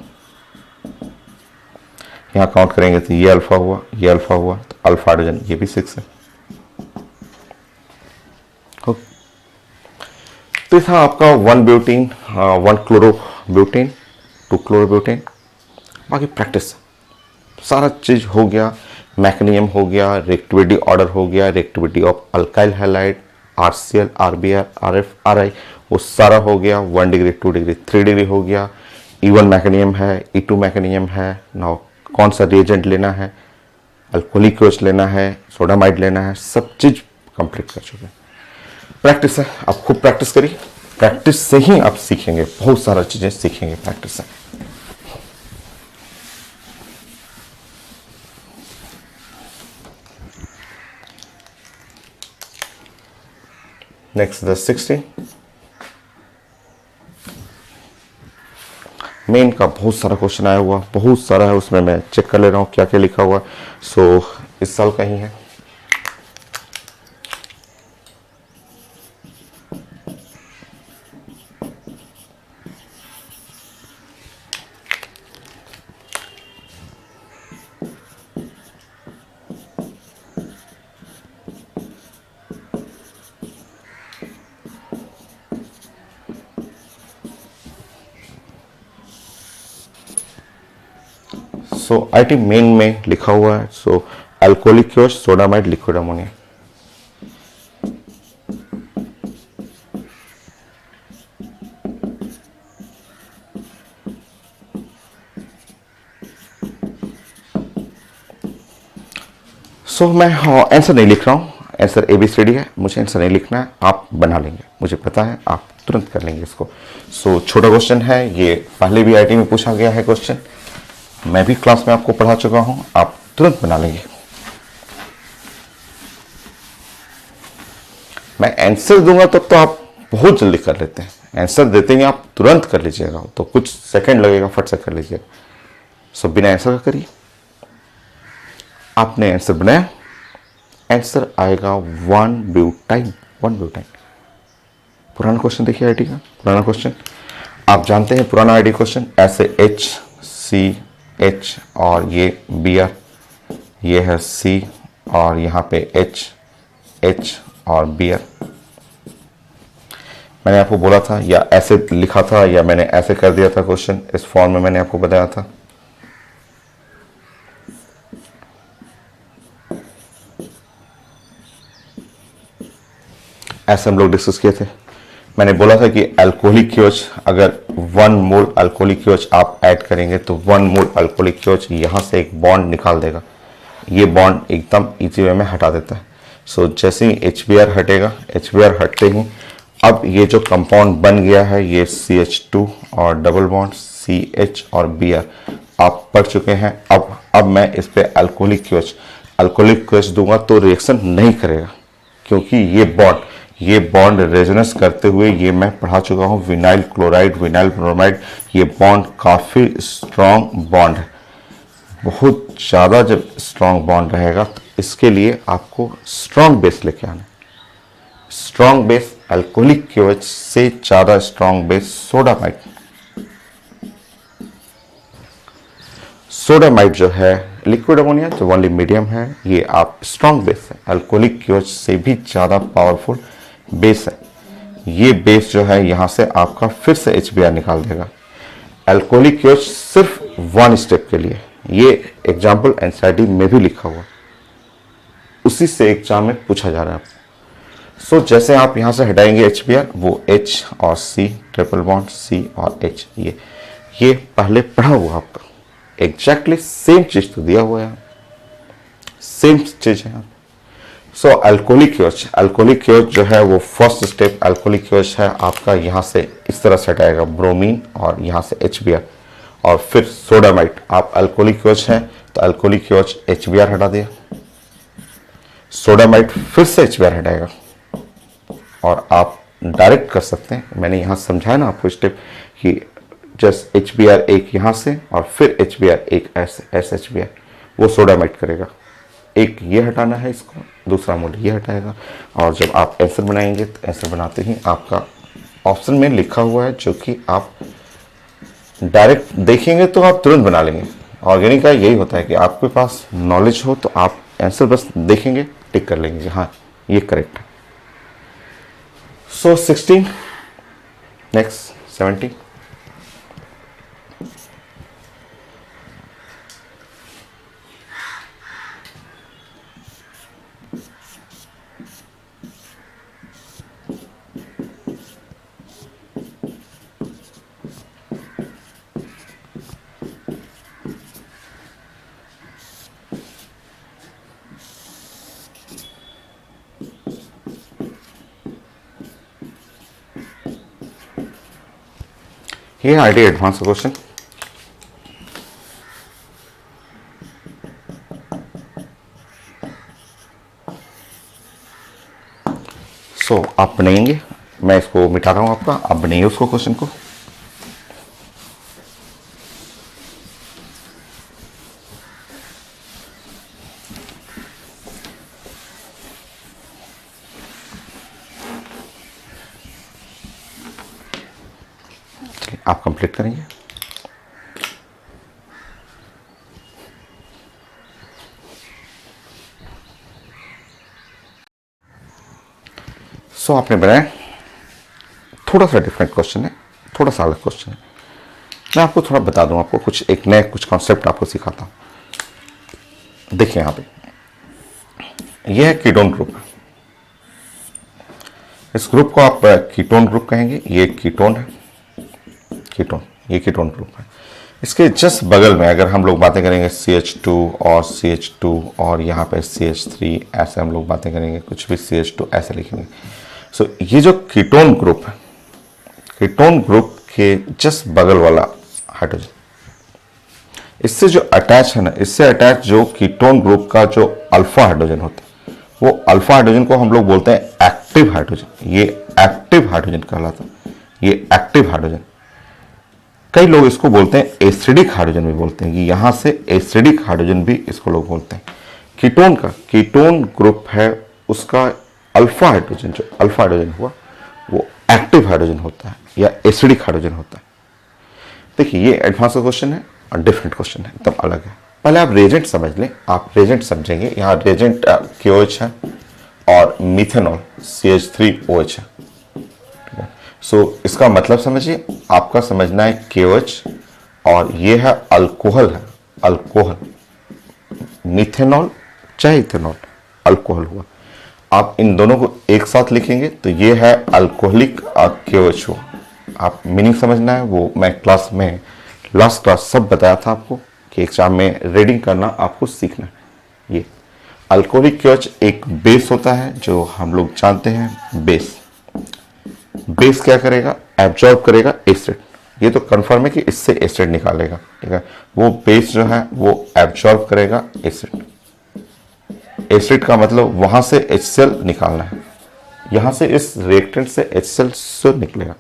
यहाँ काउंट करेंगे तो ये अल्फा हुआ, ये अल्फा हुआ, तो अल्फा हाइड्रोजन ये भी 6 है। तो था आपका 1 ब्यूटेन, 1 क्लोरोब्यूटेन, 2 क्लोरोब्यूटेन। बाकी प्रैक्टिस सारा चीज हो गया, मैकेनिज्म हो गया, रिएक्टिविटी ऑर्डर हो गया, reactivity of alkyl halide, RCl, RBr, RF, RI, वो सारा हो गया। 1 डिग्री, 2 डिग्री, 3 डिग्री हो गया। E1 मैकेनिज्म है, E2 मैकेनिज्म है। नाउ कौन सा रिएजेंट लेना है, अल्कोहलिक क्योच लेना है, सोडामाइड लेना है, सब चीज कंप्लीट कर चुके हैं। प्रैक्टिस है, आप खूब प्रैक्टिस करिए, प्रैक्टिस से ही आप सीखेंगे, बहुत सारा चीजें सीखेंगे प्रैक्टिस से। Next, the 16. मेन का बहुत सारा क्वेश्चन आया हुआ, बहुत सारा है, उसमें मैं चेक कर ले रहा हूँ क्या क्या लिखा हुआ। सो इस साल का ही है। सो आईटी मेन में लिखा हुआ है, सो अल्कोहलिक क्योच, सोडामाइड, लिक्विड अमोनिया। सो मैं आंसर नहीं लिख रहा हूँ, आंसर ABCD है, मुझे आंसर नहीं लिखना है, आप बना लेंगे, मुझे पता है आप तुरंत कर लेंगे इसको। सो छोटा क्वेश्चन है ये, पहले भी आईटी में पूछा गया है क्वेश्चन, मैं भी क्लास में आपको पढ़ा चुका हूं, आप तुरंत बना लेंगे। मैं आंसर दूंगा तब तो आप बहुत जल्दी कर लेते हैं, आंसर देते ही आप तुरंत कर लीजिएगा, तो कुछ सेकंड लगेगा, फट से कर लीजिएगा। सो बिना आंसर का करिए। आपने आंसर बनाया, आंसर आएगा 1 ब्यूटाइन, 1 ब्यूटाइन। पुराना क्वेश्चन देखिए आईटी का, पुराना क्वेश्चन आप जानते हैं, पुराना आईटी क्वेश्चन ऐसे HCH और ये Br, ये है C और यहाँ पे H और Br। मैंने आपको बोला था या ऐसे लिखा था या मैंने ऐसे कर दिया था क्वेश्चन, इस फॉर्म में मैंने आपको बताया था। ऐसे हम लोग डिस्कस किए थे। मैंने बोला था कि अल्कोहलिक क्योच, अगर 1 मोल अल्कोहलिक क्योच आप ऐड करेंगे तो 1 मोल अल्कोहलिक क्योच यहाँ से एक बॉन्ड निकाल देगा, ये बॉन्ड एकदम इजी वे में हटा देता है। सो जैसे ही HBr हटेगा, HBr हटते ही अब ये जो कंपाउंड बन गया है, ये CH2 और डबल बॉन्ड CH और Br आप पढ़ चुके हैं। अब मैं इस पे अल्कोहलिक क्योच दूंगा तो रिएक्शन नहीं करेगा, क्योंकि ये बॉन्ड रेजोनेंस करते हुए, ये मैं पढ़ा चुका हूँ, विनाइल क्लोराइड, विनाइल ब्रोमाइड, ये बॉन्ड काफ़ी स्ट्रॉन्ग बॉन्ड है, बहुत ज़्यादा जब स्ट्रॉन्ग बॉन्ड रहेगा तो इसके लिए आपको स्ट्रॉन्ग बेस लेके आना है। स्ट्रॉन्ग बेस अल्कोहलिक क्योच से ज़्यादा स्ट्रॉन्ग बेस सोडामाइड जो है, लिक्विड अमोनिया जो ओनली मीडियम है, ये आप स्ट्रॉन्ग बेस है, अल्कोहलिक क्योच से भी ज़्यादा पावरफुल बेस है। ये बेस जो है यहाँ से आपका फिर से HBr निकाल देगा। अल्कोहलिक क्योच सिर्फ 1 स्टेप के लिए, ये एग्जाम्पल एनसीईआरटी में भी लिखा हुआ, उसी से एग्जाम में पूछा जा रहा है आपको। सो जैसे आप यहाँ से हटाएंगे HBr, वो H और C, ट्रिपल बॉन्ड C और H, ये पहले पढ़ा हुआ आपका, एग्जैक्टली सेम चीज तो दिया हुआ है, सेम चीज है। सो अल्कोहलिक क्योच जो है वो फर्स्ट स्टेप अल्कोहलिक क्योच है आपका, यहाँ से इस तरह से हटाएगा ब्रोमीन और यहाँ से HBr, और फिर सोडामाइड। आप अल्कोहलिक क्योच है तो अल्कोहलिक क्योच HBr हटा दिया, सोडामाइड फिर से HBr हटाएगा, और आप डायरेक्ट कर सकते हैं। मैंने यहाँ समझाया ना आपको स्टेप कि जस्ट HBr एक यहाँ से और फिर HBr एक SHBr, वो सोडामाइड करेगा। एक ये हटाना है इसको, दूसरा मोड ये हटाएगा। और जब आप आंसर बनाएंगे तो आंसर बनाते ही आपका ऑप्शन में लिखा हुआ है, जो कि आप डायरेक्ट देखेंगे तो आप तुरंत बना लेंगे। ऑर्गेनिक का यही होता है कि आपके पास नॉलेज हो तो आप आंसर बस देखेंगे, टिक कर लेंगे कि हाँ ये करेक्ट है। सो 16, next 17। Here I did advance question. सो आप बनाएंगे, मैं इसको मिटा रहा हूं आपका, आप बनाइए उसको क्वेश्चन को। आप कंप्लीट करेंगे। सो आपने बनाया, थोड़ा सा डिफरेंट क्वेश्चन है, थोड़ा सा अलग क्वेश्चन है। मैं आपको थोड़ा बता दूं, आपको कुछ एक नए कुछ कॉन्सेप्ट आपको सिखाता हूं। देखिए यहां पे यह है कीटोन ग्रुप। इस ग्रुप को आप कीटोन ग्रुप कहेंगे। ये कीटोन है, कीटोन, ये कीटोन ग्रुप है। इसके जस्ट बगल में अगर हम लोग बातें करेंगे CH2 और CH2 और यहाँ पे CH3, ऐसे हम लोग बातें करेंगे, कुछ भी CH2 ऐसे लिखेंगे। सो ये जो कीटोन ग्रुप है, कीटोन ग्रुप के जस्ट बगल वाला हाइड्रोजन, इससे जो अटैच है ना, इससे अटैच जो कीटोन ग्रुप का जो अल्फा हाइड्रोजन होता है, वो अल्फा हाइड्रोजन को हम लोग बोलते हैं एक्टिव हाइड्रोजन। ये एक्टिव हाइड्रोजन कहलाता है, ये एक्टिव हाइड्रोजन। कई लोग इसको बोलते हैं एसिडिक हाइड्रोजन भी बोलते हैं, कि यहां से एसिडिक हाइड्रोजन भी इसको लोग बोलते हैं। कीटोन का कीटोन ग्रुप है, उसका अल्फा हाइड्रोजन, जो अल्फा हाइड्रोजन हुआ वो एक्टिव हाइड्रोजन होता है या एसिडिक हाइड्रोजन होता है। देखिए ये एडवांस का क्वेश्चन है और डिफरेंट क्वेश्चन है, एकदम अलग है। पहले आप रेजेंट समझ लें, आप रेजेंट समझेंगे। यहाँ रेजेंट KOH है और मिथेनॉल CH3OH है। सो इसका मतलब समझिए, आपका समझना है KOH और ये है अल्कोहल, है अल्कोहल, मिथेनॉल चाहे इथेनॉल, अल्कोहल हुआ। आप इन दोनों को एक साथ लिखेंगे तो ये है अल्कोहलिक KOH हुआ। आप मीनिंग समझना है, वो मैं क्लास में लास्ट क्लास सब बताया था आपको कि एग्जाम में रीडिंग करना आपको सीखना है। ये अल्कोहलिक KOH एक बेस होता है, जो हम लोग जानते हैं बेस। बेस क्या करेगा, एब्जॉर्ब करेगा एसिड। ये तो कंफर्म है कि इससे एसिड निकालेगा, ठीक है। वो बेस जो है वो एब्जॉर्ब करेगा एसिड। एसिड का मतलब वहां से HCl निकालना है, यहां से इस रिएक्टेंट से HCl से निकलेगा,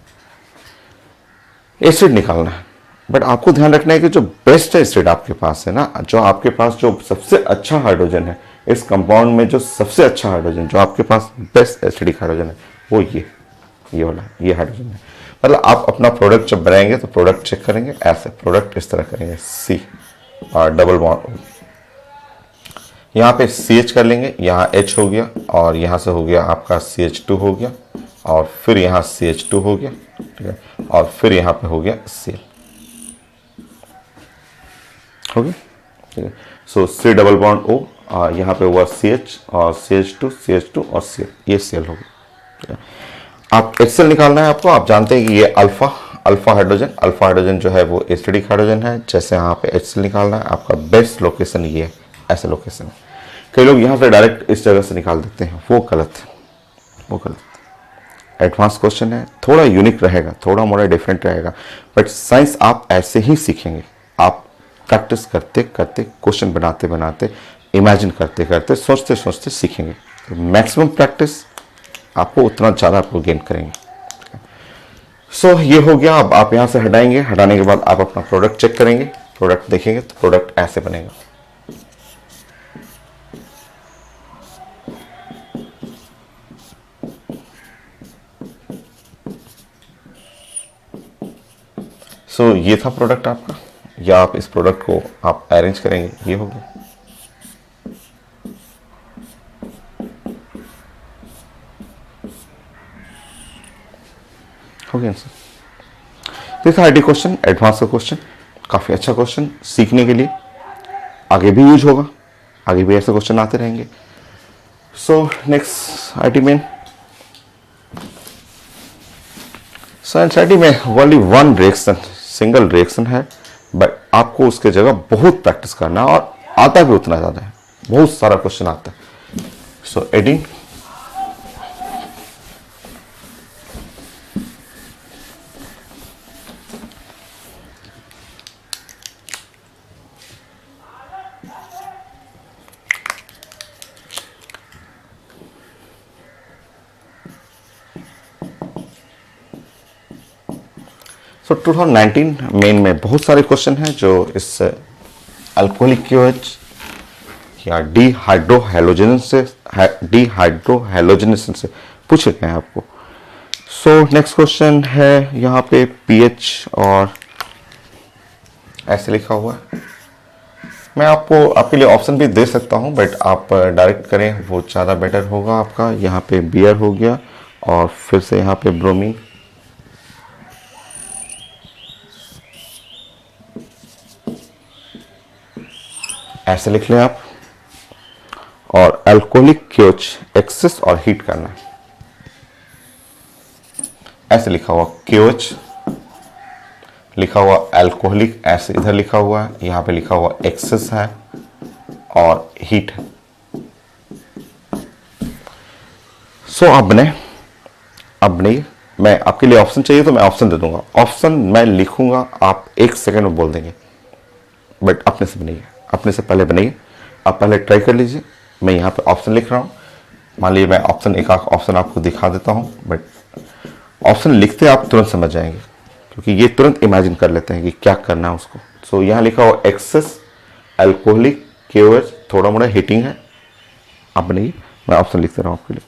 एसिड निकालना है। बट आपको ध्यान रखना है कि जो बेस्ट एसिड आपके पास है ना, जो आपके पास जो सबसे अच्छा हाइड्रोजन है इस कंपाउंड में, जो सबसे अच्छा हाइड्रोजन, जो आपके पास बेस्ट एसिडिक हाइड्रोजन है, वो ये वाला, ये हाइड्रोजन है। मतलब आप अपना प्रोडक्ट जब बनाएंगे तो प्रोडक्ट चेक करेंगे, ऐसे प्रोडक्ट इस तरह करेंगे, C और डबल बॉन्ड, यहाँ पे CH कर लेंगे, यहाँ H हो गया और यहाँ से हो गया आपका CH2 हो गया और फिर यहाँ CH2 हो गया, ठीक है, और फिर यहाँ पे हो गया Cl हो गया, ठीक है। सो C डबल बॉन्ड O, यहाँ पे हुआ CH और CH2 और Cl, ये Cl हो गया, ठीक है। आप HCl निकालना है आपको। आप जानते हैं कि ये अल्फा हाइड्रोजन जो है वो एसिडिक हाइड्रोजन है। जैसे यहाँ पे HCl निकालना है, आपका बेस्ट लोकेशन ये है, ऐसे लोकेशन है। कई लोग यहाँ से डायरेक्ट इस जगह से निकाल देते हैं, वो गलत है, वो गलत। एडवांस क्वेश्चन है, थोड़ा यूनिक रहेगा, थोड़ा मोड़ा डिफरेंट रहेगा, बट साइंस आप ऐसे ही सीखेंगे। आप प्रैक्टिस करते करते, क्वेश्चन बनाते बनाते, इमेजिन करते करते, सोचते सोचते सीखेंगे। तो मैक्सिमम प्रैक्टिस आपको उतना ज़्यादा आपको गेन करेंगे। सो ये हो गया। अब आप यहाँ से हटाएंगे, हटाने के बाद आप अपना प्रोडक्ट चेक करेंगे, प्रोडक्ट देखेंगे तो प्रोडक्ट ऐसे बनेगा। सो ये था प्रोडक्ट आपका, या आप इस प्रोडक्ट को आप अरेंज करेंगे, ये हो गया। हो गया आंसर। तो था आईटी क्वेश्चन, एडवांस का क्वेश्चन, काफी अच्छा क्वेश्चन, सीखने के लिए आगे भी यूज होगा, आगे भी ऐसे क्वेश्चन आते रहेंगे। So next IT main, so NCERT में only one reaction, single reaction है, बट आपको उसके जगह बहुत प्रैक्टिस करना है और आता भी उतना ज़्यादा है, बहुत सारा क्वेश्चन आता है। सो एडिंग, सो 2019 मेन में बहुत सारे क्वेश्चन हैं जो इस अल्कोहलिक KOH या डिहाइड्रोहैलोजनेशन से पूछे गए हैं आपको। सो नेक्स्ट क्वेश्चन है यहाँ पे पीएच और ऐसे लिखा हुआ है। मैं आपको आपके लिए ऑप्शन भी दे सकता हूँ, बट आप डायरेक्ट करें वो ज़्यादा बेटर होगा आपका। यहाँ पे बियर हो गया और फिर से यहाँ पे ब्रोमीन, ऐसे लिख लें आप। और अल्कोहलिक क्योच एक्सेस और हीट करना है, ऐसे लिखा हुआ क्योच, लिखा हुआ अल्कोहलिक, ऐसे इधर लिखा हुआ है, यहाँ पे लिखा हुआ एक्सेस है और हीट है। सो अब नहीं, मैं आपके लिए ऑप्शन चाहिए तो मैं ऑप्शन दे दूंगा। ऑप्शन मैं लिखूंगा, आप 1 सेकंड में बोल देंगे, बट अपने से बनाइए, अपने से पहले बनाइए। आप पहले ट्राई कर लीजिए। मैं यहाँ पे ऑप्शन लिख रहा हूँ, मान लीजिए मैं ऑप्शन एक ऑप्शन आपको दिखा देता हूँ, बट ऑप्शन लिखते आप तुरंत समझ जाएंगे, क्योंकि ये तुरंत इमेजिन कर लेते हैं कि क्या करना है उसको। सो यहाँ लिखा हुआ एक्सेस, अल्कोहलिक, केओएच, थोड़ा मोड़ा हीटिंग है। अब नहीं, मैं ऑप्शन लिखते रहा हूँ आपके लिए।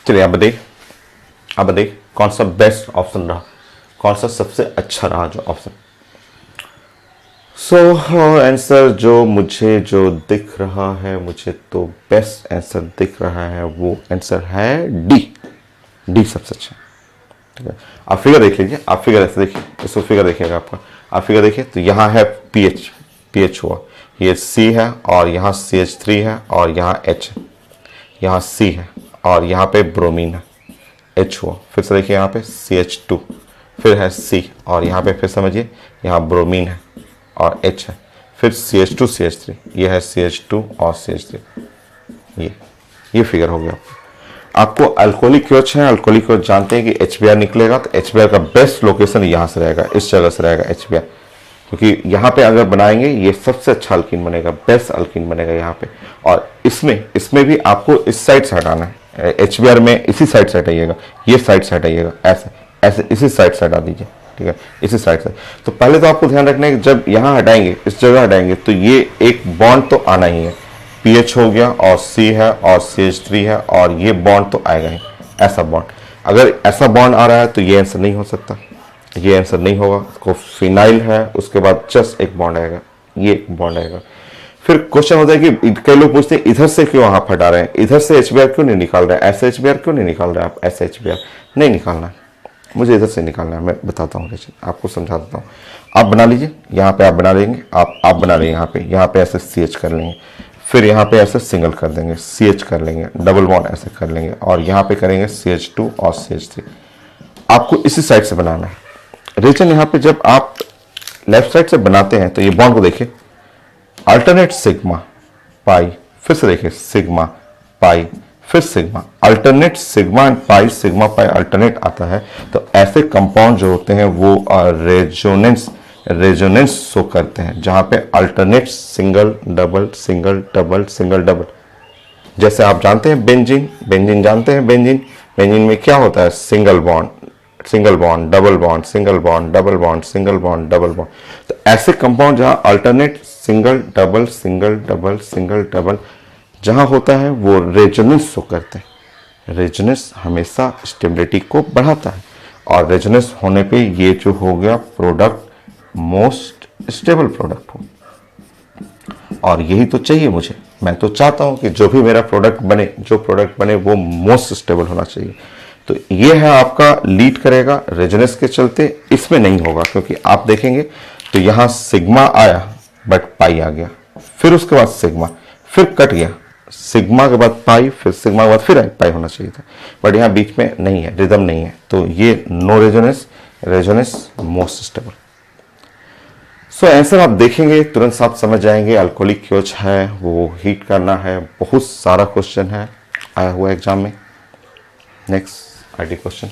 चलिए आप बताइए कौन सा बेस्ट ऑप्शन रहा, कौन सा सबसे अच्छा रहा जो ऑप्शन। सो आंसर जो दिख रहा है, मुझे तो बेस्ट आंसर दिख रहा है, वो आंसर है डी सबसे अच्छा। ठीक है, आप फिगर देख लीजिए, आप फिगर ऐसे देखिए, इसको फिगर देखिएगा आपका, आप फिगर देखिए तो यहाँ है पीएच हुआ, ये सी है और यहाँ CH3 है और यहाँ H है, यहाँ C है और यहाँ पे ब्रोमीन है, H हुआ। फिर से देखिए यहाँ पे CH2, फिर है C और यहाँ पे फिर समझिए यहाँ ब्रोमीन है और H है, फिर CH2 CH3, ये है CH2 और CH3। ये फिगर हो गया। आपको अल्कोहलिक क्योच है, अल्कोहलिक क्योच जानते हैं कि HBr निकलेगा, तो HBr का बेस्ट लोकेशन यहाँ से रहेगा, इस जगह से रहेगा HBr, क्योंकि यहाँ पे अगर बनाएंगे ये सबसे अच्छा अल्कीन बनेगा, बेस्ट अल्कीन बनेगा यहाँ पे। और इसमें भी आपको इस साइड से हटाना है, HBr में इसी साइड से हटाइएगा, ये साइड से हटाइएगा, ऐसे इसी साइड से हटा दीजिए। ठीक है, इसी साइड से। तो पहले तो आपको ध्यान रखना है कि जब यहाँ हटाएंगे, इस जगह हटाएंगे, तो ये एक बॉन्ड तो आना ही है, पीएच हो गया और सी है और CH3 है और ये बॉन्ड तो आएगा ही, ऐसा बॉन्ड। अगर ऐसा बॉन्ड आ रहा है तो ये आंसर नहीं हो सकता, ये आंसर नहीं होगा। उसको फिनाइल है, उसके बाद जस्ट एक बॉन्ड आएगा, ये एक बॉन्ड आएगा। फिर क्वेश्चन होता है कि कई लोग पूछते हैं इधर से क्यों आप हटा रहे हैं, इधर से HBr क्यों नहीं निकाल रहे हैं, ऐसे HBr क्यों नहीं निकाल रहे हैं आप, ऐसे HBr नहीं निकालना है, मुझे इधर से निकालना है। मैं बताता हूँ, आपको समझा देता हूँ। आप बना लीजिए, यहाँ पे आप बना लेंगे, आप बना लेंगे, यहाँ पे ऐसे CH कर लेंगे, फिर यहाँ पे ऐसे सिंगल कर देंगे, CH कर लेंगे, डबल बॉन्ड ऐसे कर लेंगे और यहाँ पे करेंगे CH2 और CH3। आपको इसी साइड से बनाना है। रीजन यहाँ पे जब आप लेफ्ट साइड से बनाते हैं तो ये बॉन्ड को देखिए, अल्टरनेट सिग्मा पाई, फिर से देखिए सिग्मा पाई, फिर sigma, alternate sigma and pi, sigma pi alternate आता है। तो ऐसे कंपाउंड जो होते हैं वो रेजोनेंस शो करते हैं, जहां पे alternate single double single double single double. जैसे आप जानते हैं बेंजीन जानते हैं, बेंजीन में क्या होता है, single bond double bond, single bond double bond, single bond double bond. तो ऐसे कंपाउंड जहां alternate single double single double single double जहां होता है वो रेजोनेंस शो करते हैं। रेजोनेंस हमेशा स्टेबिलिटी को बढ़ाता है और रेजोनेंस होने पे ये जो हो गया प्रोडक्ट मोस्ट स्टेबल प्रोडक्ट हो, और यही तो चाहिए मुझे। मैं तो चाहता हूं कि जो भी मेरा प्रोडक्ट बने, जो प्रोडक्ट बने वो मोस्ट स्टेबल होना चाहिए। तो ये है आपका लीड करेगा रेजोनेंस के चलते, इसमें नहीं होगा, क्योंकि आप देखेंगे तो यहां सिग्मा आया बट पाई आ गया, फिर उसके बाद सिग्मा, फिर कट गया, सिग्मा के बाद पाई, फिर सिग्मा के बाद फिर पाई होना चाहिए था, बट यहाँ बीच में नहीं है, रिदम नहीं है, तो ये no resonance, resonance most stable. So answer आप देखेंगे तुरंत आप समझ जाएंगे, अल्कोहलिक क्योच है, वो हीट करना है। बहुत सारा क्वेश्चन है आया हुआ एग्जाम में। Next IT question.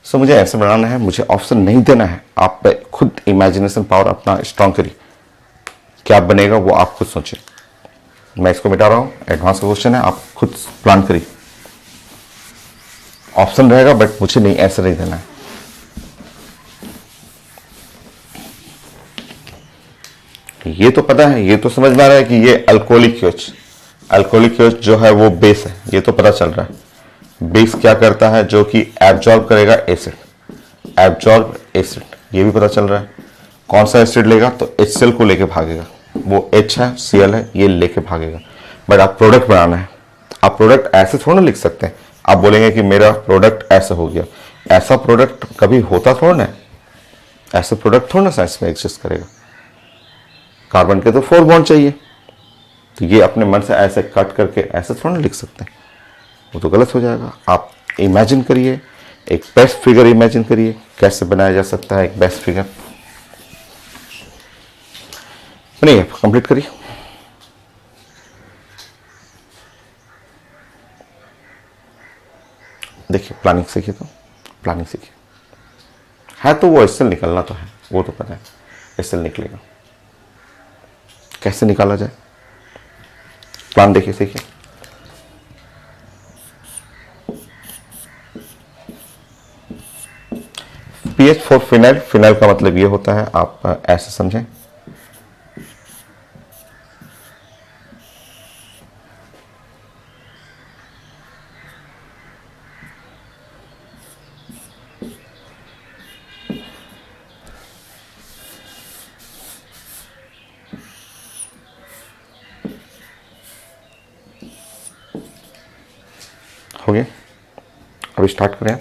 सो मुझे ऐसे बनाना है, मुझे ऑप्शन नहीं देना है, आप खुद इमेजिनेशन पावर अपना स्ट्रांग करिए, क्या बनेगा वो आप खुद सोचिए। मैं इसको मिटा रहा हूं, एडवांस क्वेश्चन है, आप खुद प्लान करिए। ऑप्शन रहेगा बट मुझे नहीं, ऐसे नहीं देना है। ये तो पता है, ये तो समझ में आ रहा है कि ये अल्कोहलिक क्योच, अल्कोहलिक क्योच जो है वो बेस है, ये तो पता चल रहा है। बेस क्या करता है, जो कि एब्जॉर्ब करेगा एसिड, एब्जॉर्ब एसिड, ये भी पता चल रहा है। कौन सा एसिड लेगा, तो HCl को लेके भागेगा, वो H है, Cl है, ये लेके भागेगा। बट आप प्रोडक्ट बनाना है, आप प्रोडक्ट ऐसे थोड़ा ना लिख सकते हैं। आप बोलेंगे कि मेरा प्रोडक्ट ऐसा हो गया, ऐसा प्रोडक्ट कभी होता थोड़ा ना, ऐसा प्रोडक्ट थोड़ा ना साइंस में एग्जिस्ट करेगा। कार्बन के तो 4 बॉन्ड चाहिए, तो ये अपने मन से ऐसे कट करके ऐसे थोड़ा ना लिख सकते हैं, वो तो गलत हो जाएगा। आप इमेजिन करिए, एक बेस्ट फिगर इमेजिन करिए, कैसे बनाया जा सकता है एक बेस्ट फिगर। नहीं, कंप्लीट करिए। देखिए प्लानिंग सीखिए, तो प्लानिंग सीखिए है, तो वो इससे निकलना तो है, वो तो पता है इससे निकलेगा, कैसे निकाला जाए प्लान देखिए, सीखिए। पीएच फॉर फिनाइल, फिनाइल का मतलब ये होता है, आप ऐसे समझें, हो गया। अभी स्टार्ट करें।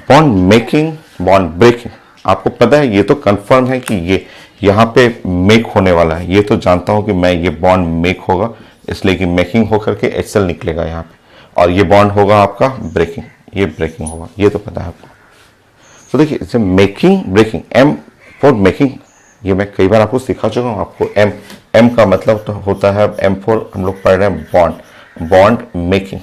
बॉन्ड मेकिंग, बॉन्ड ब्रेकिंग, आपको पता है, ये तो कंफर्म है कि ये यहाँ पे मेक होने वाला है, ये तो जानता हूं कि मैं ये बॉन्ड मेक होगा, इसलिए कि मेकिंग होकर के HCl निकलेगा यहाँ पे, और ये बॉन्ड होगा आपका ब्रेकिंग, ये ब्रेकिंग होगा, ये तो पता है आपको। तो देखिए जब making breaking, M for making, ये मैं कई बार आपको सिखा चुका हूँ आपको। M का मतलब तो होता है, M फॉर हम लोग पढ़ रहे हैं बॉन्ड, बॉन्ड मेकिंग,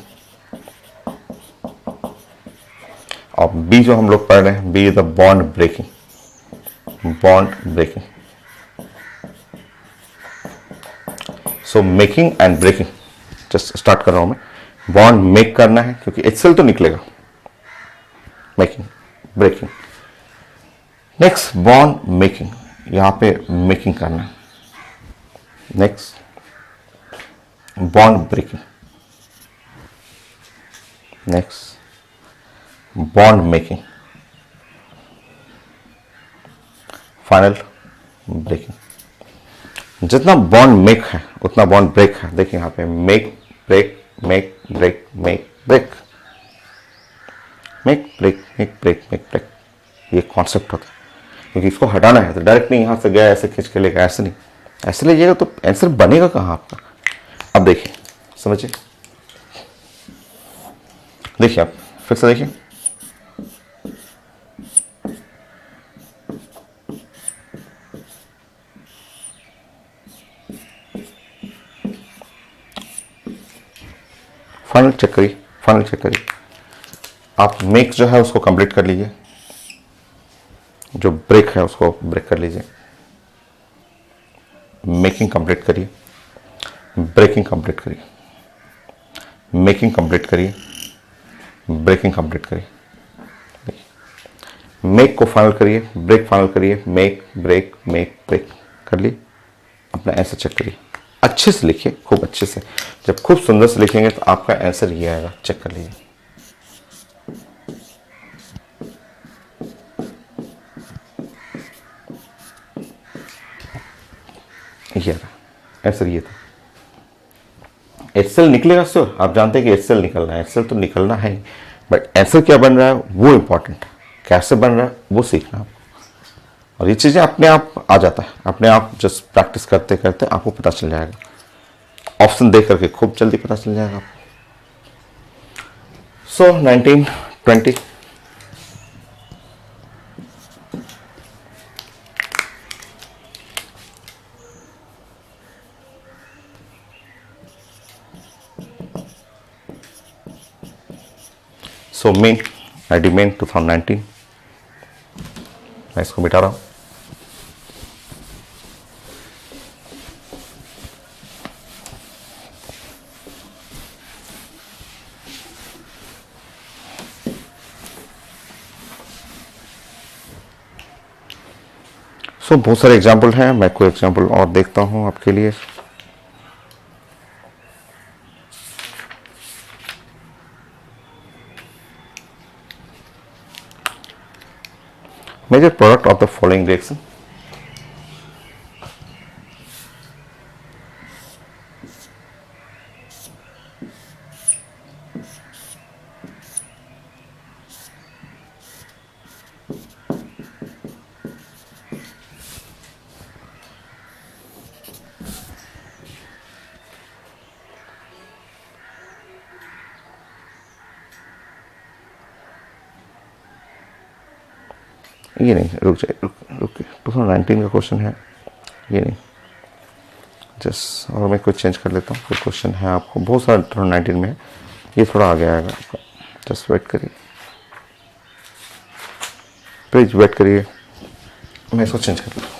और B जो हम लोग पढ़ रहे हैं, B is the bond breaking, bond breaking. So making and breaking, just start कर रहा हूं मैं। बॉन्ड मेक करना है क्योंकि HCl तो निकलेगा, making breaking. Next bond making, यहां पे मेकिंग करना है। Next bond breaking, next bond making, final breaking. जितना बॉन्ड मेक है उतना बॉन्ड ब्रेक है। देखिए यहां पे make break, make break, make break, make break, make break, make break, ये कॉन्सेप्ट होता है। क्योंकि इसको हटाना है तो डायरेक्ट नहीं यहां से गया ऐसे खींच के लेगा, ऐसे नहीं, ऐसे लीजिएगा तो आंसर बनेगा कहां आपका। अब देखिए, समझिए, देखिए आप फिर से देखिए, फाइनल चेक करिए, फाइनल चेक करिए। आप मेक जो है उसको कंप्लीट कर लीजिए, जो ब्रेक है उसको ब्रेक कर लीजिए। मेकिंग कंप्लीट करिए, ब्रेकिंग कंप्लीट करिए, मेकिंग कंप्लीट करिए, ब्रेकिंग कंप्लीट करिए। मेक को फाइनल करिए, ब्रेक फाइनल करिए, मेक ब्रेक मेक ब्रेक कर लिए। अपना आंसर चेक करिए, अच्छे से लिखिए, खूब अच्छे से। जब खूब सुंदर से लिखेंगे तो आपका आंसर ये आएगा। चेक कर लीजिए। ये रहा आंसर, ये था। एचसीएल निकलेगा सर, आप जानते हैं कि एचसीएल निकलना है, एचसीएल तो निकलना है, बट आंसर क्या बन रहा है वो इंपॉर्टेंट है, कैसे बन रहा है वो सीखना आपको। और ये चीज़ें अपने आप आ जाता है, अपने आप जस्ट प्रैक्टिस करते करते आपको पता चल जाएगा। ऑप्शन देख करके खूब जल्दी पता चल जाएगा आपको। सो 1920 सो मेन आईडी मेन 2019, मैं इसको मिटा रहा हूँ। सो बहुत सारे एग्जाम्पल हैं, मैं कोई एग्जाम्पल और देखता हूँ आपके लिए। Major product of the following reaction. ये नहीं, रुक जाइए, रुक 2019 का क्वेश्चन है, ये नहीं, जस्ट और मैं कुछ चेंज कर लेता हूँ। कोई क्वेश्चन है आपको, बहुत सारा 2019 में है, ये थोड़ा आगे आएगा आपका। जस्ट वेट करिए, प्लीज वेट करिए, मैं इसको चेंज कर लेता हूँ।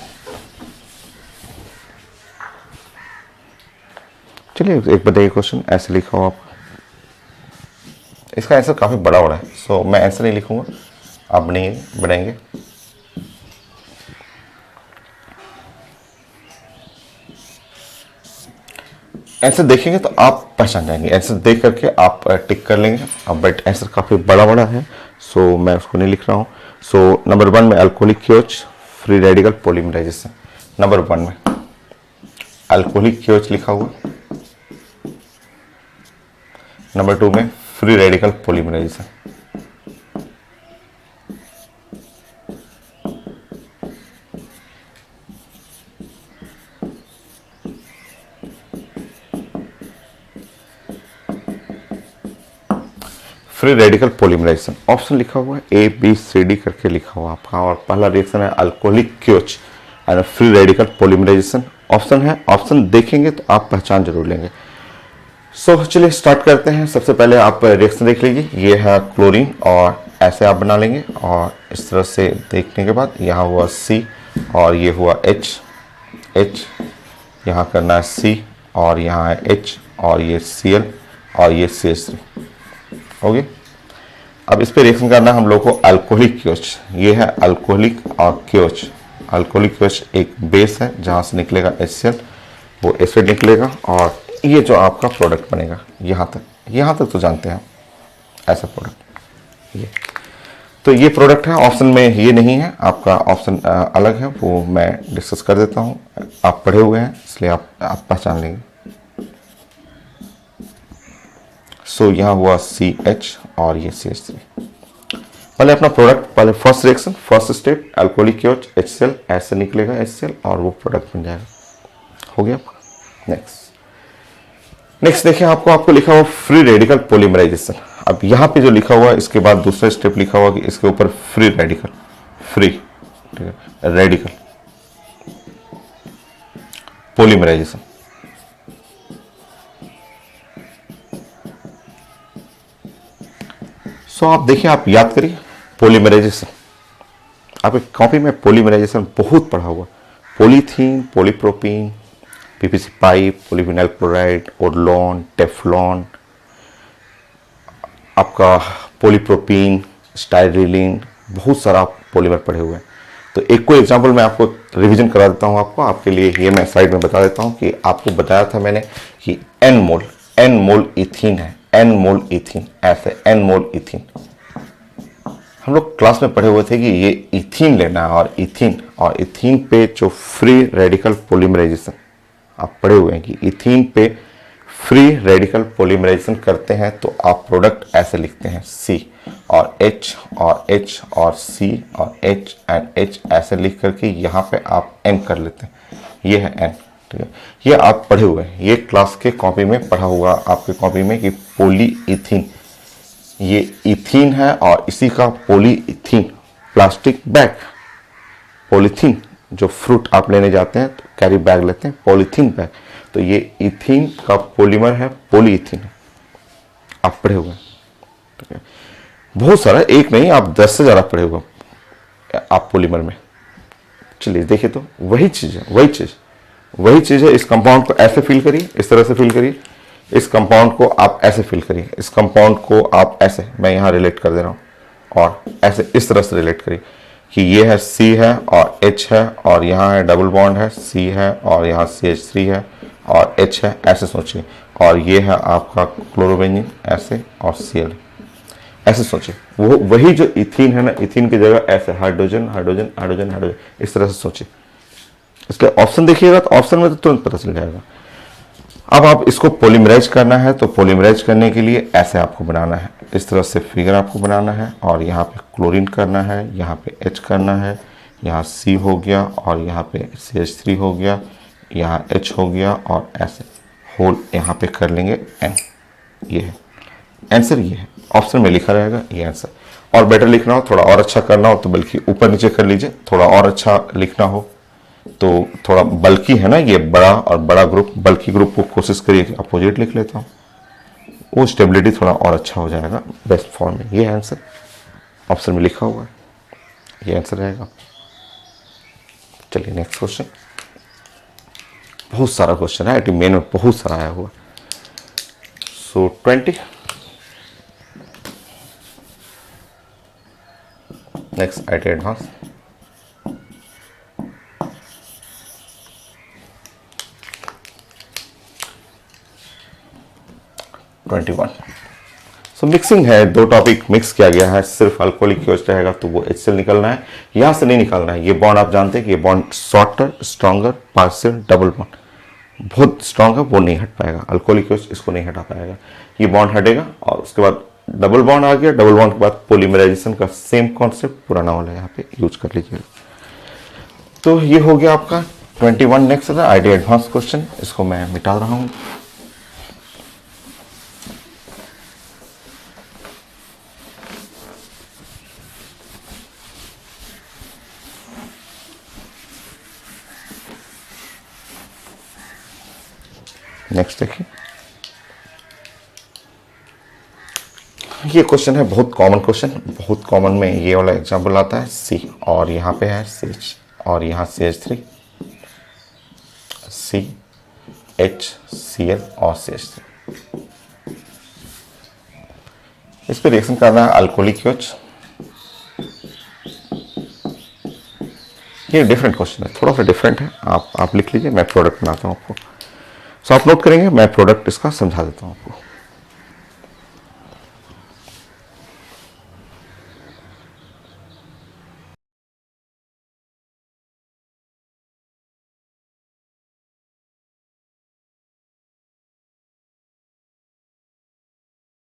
चलिए एक बताइए क्वेश्चन ऐसे लिखा हो आप, इसका आंसर काफ़ी बड़ा है, सो मैं आंसर नहीं लिखूंगा, आप बनाएंगे। आंसर देखेंगे तो आप पहचान जाएंगे, आंसर देख करके आप टिक कर लेंगे। अब बट आंसर काफ़ी बड़ा है, सो मैं उसको नहीं लिख रहा हूँ। सो नंबर 1 में alcoholic KOH, free radical polymerization. Number 1 में अल्कोहलिक क्योच लिखा हुआ, नंबर 2 में free radical polymerization. Free radical polymerization option लिखा हुआ है ABCD करके लिखा हुआ आपका, और पहला रिएक्शन है alcoholic KOH and free radical polymerization option है। ऑप्शन देखेंगे तो आप पहचान जरूर लेंगे। सो चलिए स्टार्ट करते हैं। सबसे पहले आप रिएक्शन देख लीजिए, ये है क्लोरीन, और ऐसे आप बना लेंगे, और इस तरह से देखने के बाद यहाँ हुआ C और ये हुआ H, यहाँ करना है C और यहाँ है H और ये Cl और ये CH3 हो गया। अब इस पे रिएक्शन करना है हम लोग को अल्कोहलिक क्योच, ये है अल्कोहलिक और क्योच। अल्कोहलिक क्योच एक बेस है जहाँ से निकलेगा HCl, वो एसिड निकलेगा, और ये जो आपका प्रोडक्ट बनेगा यहाँ तक तो जानते हैं ऐसा प्रोडक्ट। ये तो ये प्रोडक्ट है, ऑप्शन में ये नहीं है, आपका ऑप्शन अलग है, वो मैं डिस्कस कर देता हूँ। आप पढ़े हुए हैं इसलिए आप पहचान लेंगे। सो यहाँ हुआ CH और ये CH3। पहले अपना प्रोडक्ट, पहले first reaction, first step alcoholic KOH HCl, ऐसे निकलेगा HCl और वो प्रोडक्ट बन जाएगा। हो गया आपका। नेक्स्ट देखिए, आपको लिखा हुआ फ्री रेडिकल पॉलीमराइजेशन। अब यहाँ पे जो लिखा हुआ है इसके बाद दूसरा स्टेप लिखा हुआ कि इसके ऊपर फ्री रेडिकल पॉलीमराइजेशन। सो आप देखिए, आप याद करिए पॉलीमराइजेशन, आपकी कॉपी में पॉलीमराइजेशन बहुत पढ़ा हुआ, polythene, polypropene, PPC pipe, polyvinyl chloride, Orlon, Teflon, आपका पॉलीप्रोपीन, स्टाइरिलीन, बहुत सारा पॉलीमर पढ़े हुए हैं। तो एक कोई एग्जांपल मैं आपको रिवीजन करा देता हूँ आपको, आपके लिए ये मैं साइड में बता देता हूँ कि आपको बताया था मैंने कि एन मोल इथीन है, एन मोल इथीन, ऐसे एन मोल इथीन। हम लोग क्लास में पढ़े हुए थे कि ये इथीन लेना है, और इथीन पे जो फ्री रेडिकल पॉलीमराइजेशन आप पढ़े हुए हैं कि इथीन पे फ्री रेडिकल पॉलीमराइजेशन करते हैं तो आप प्रोडक्ट ऐसे लिखते हैं C और H और H और C और H एंड H ऐसे लिख करके यहाँ पे आप N कर लेते हैं, ये है N, ठीक है। ये आप पढ़े हुए हैं, ये क्लास के कॉपी में पढ़ा हुआ आपके कॉपी में कि पॉलीइथीन, ये इथीन है और इसी का पॉलीइथीन, प्लास्टिक बैग, पॉलीथीन जो फ्रूट आप लेने जाते हैं तो कैरी बैग लेते हैं, पॉलीथीन बैग, तो ये इथीन का पॉलीमर है, पॉलीइथीन, आप पढ़े हुए हैं। बहुत सारा, एक नहीं आप 10 से ज़्यादा पढ़े हुए आप पॉलीमर में। चलिए देखिए, तो वही चीज़ है, इस कंपाउंड को ऐसे फिल करिए, इस तरह से फिल करिए, इस कंपाउंड को आप ऐसे फिल करिए, इस कंपाउंड को आप ऐसे, मैं यहाँ रिलेट कर दे रहा हूँ, और ऐसे इस तरह से रिलेट करिए कि ये है C है और H है और यहाँ है डबल बॉन्ड है, C है और यहाँ CH3 है और H है, ऐसे सोचिए, और ये है आपका क्लोरोबेंजीन ऐसे और Cl, ऐसे सोचिए। वो वही जो इथीन है ना, इथीन की जगह ऐसे हाइड्रोजन हाइड्रोजन हाइड्रोजन हाइड्रोजन, इस तरह से सोचिए। इसके ऑप्शन देखिएगा तो ऑप्शन में तो तुरंत पता चल जाएगा। अब आप इसको पॉलीमराइज करना है तो पॉलीमराइज करने के लिए ऐसे आपको बनाना है, इस तरह से फिगर आपको बनाना है, और यहाँ पे क्लोरीन करना है, यहाँ पे H करना है, यहाँ C हो गया और यहाँ पे CH3 हो गया, यहाँ H हो गया, और ऐसे होल यहाँ पे कर लेंगे N। ये है आंसर, ये है ऑप्शन में लिखा रहेगा ये आंसर। और बेटर लिखना हो, थोड़ा और अच्छा करना हो तो बल्कि ऊपर नीचे कर लीजिए, थोड़ा और अच्छा लिखना हो तो थोड़ा बल्कि है ना, ये बड़ा और बड़ा ग्रुप, बल्कि ग्रुप को कोशिश करिए कि अपोजिट लिख लेता हूँ, वो स्टेबिलिटी थोड़ा और अच्छा हो जाएगा बेस्ट फॉर्म में। ये आंसर ऑप्शन में लिखा हुआ है, ये आंसर रहेगा। चलिए नेक्स्ट क्वेश्चन, बहुत सारा क्वेश्चन है, मेन में बहुत सारा आया हुआ। सो 20 next IT advance, so mixing है, दो टॉपिक मिक्स किया गया है, सिर्फ अल्कोहलिक क्योच रहेगा तो वो HCl निकलना है, यहाँ से नहीं निकलना है। ये बॉन्ड आप जानते हैं कि ये bond shorter, stronger, partial, double bond बहुत स्ट्रॉन्ग है, वो नहीं हट पाएगा, अल्कोहलिक क्योच इसको नहीं हटा पाएगा। ये बॉन्ड हटेगा और उसके बाद डबल बॉन्ड आ गया, डबल बॉन्ड के बाद पॉलीमराइजेशन का सेम कॉन्सेप्ट पुराना वाला यहाँ पे यूज कर लीजिएगा। तो ये हो गया आपका 21। नेक्स्ट है IT एडवांस क्वेश्चन, इसको मैं मिटा रहा हूँ। नेक्स्ट देखिए, ये क्वेश्चन है बहुत कॉमन क्वेश्चन, बहुत कॉमन में ये वाला एग्जांपल आता है C और यहाँ पे है CH और यहाँ CH3, C H Cl और CH3। इस पे रिएक्शन करना है अल्कोहलिक क्योच। ये डिफरेंट क्वेश्चन है, थोड़ा सा डिफरेंट है, आप लिख लीजिए, मैं प्रोडक्ट बनाता हूँ आपको। सो आप नोट करेंगे, मैं प्रोडक्ट इसका समझा देता हूँ आपको।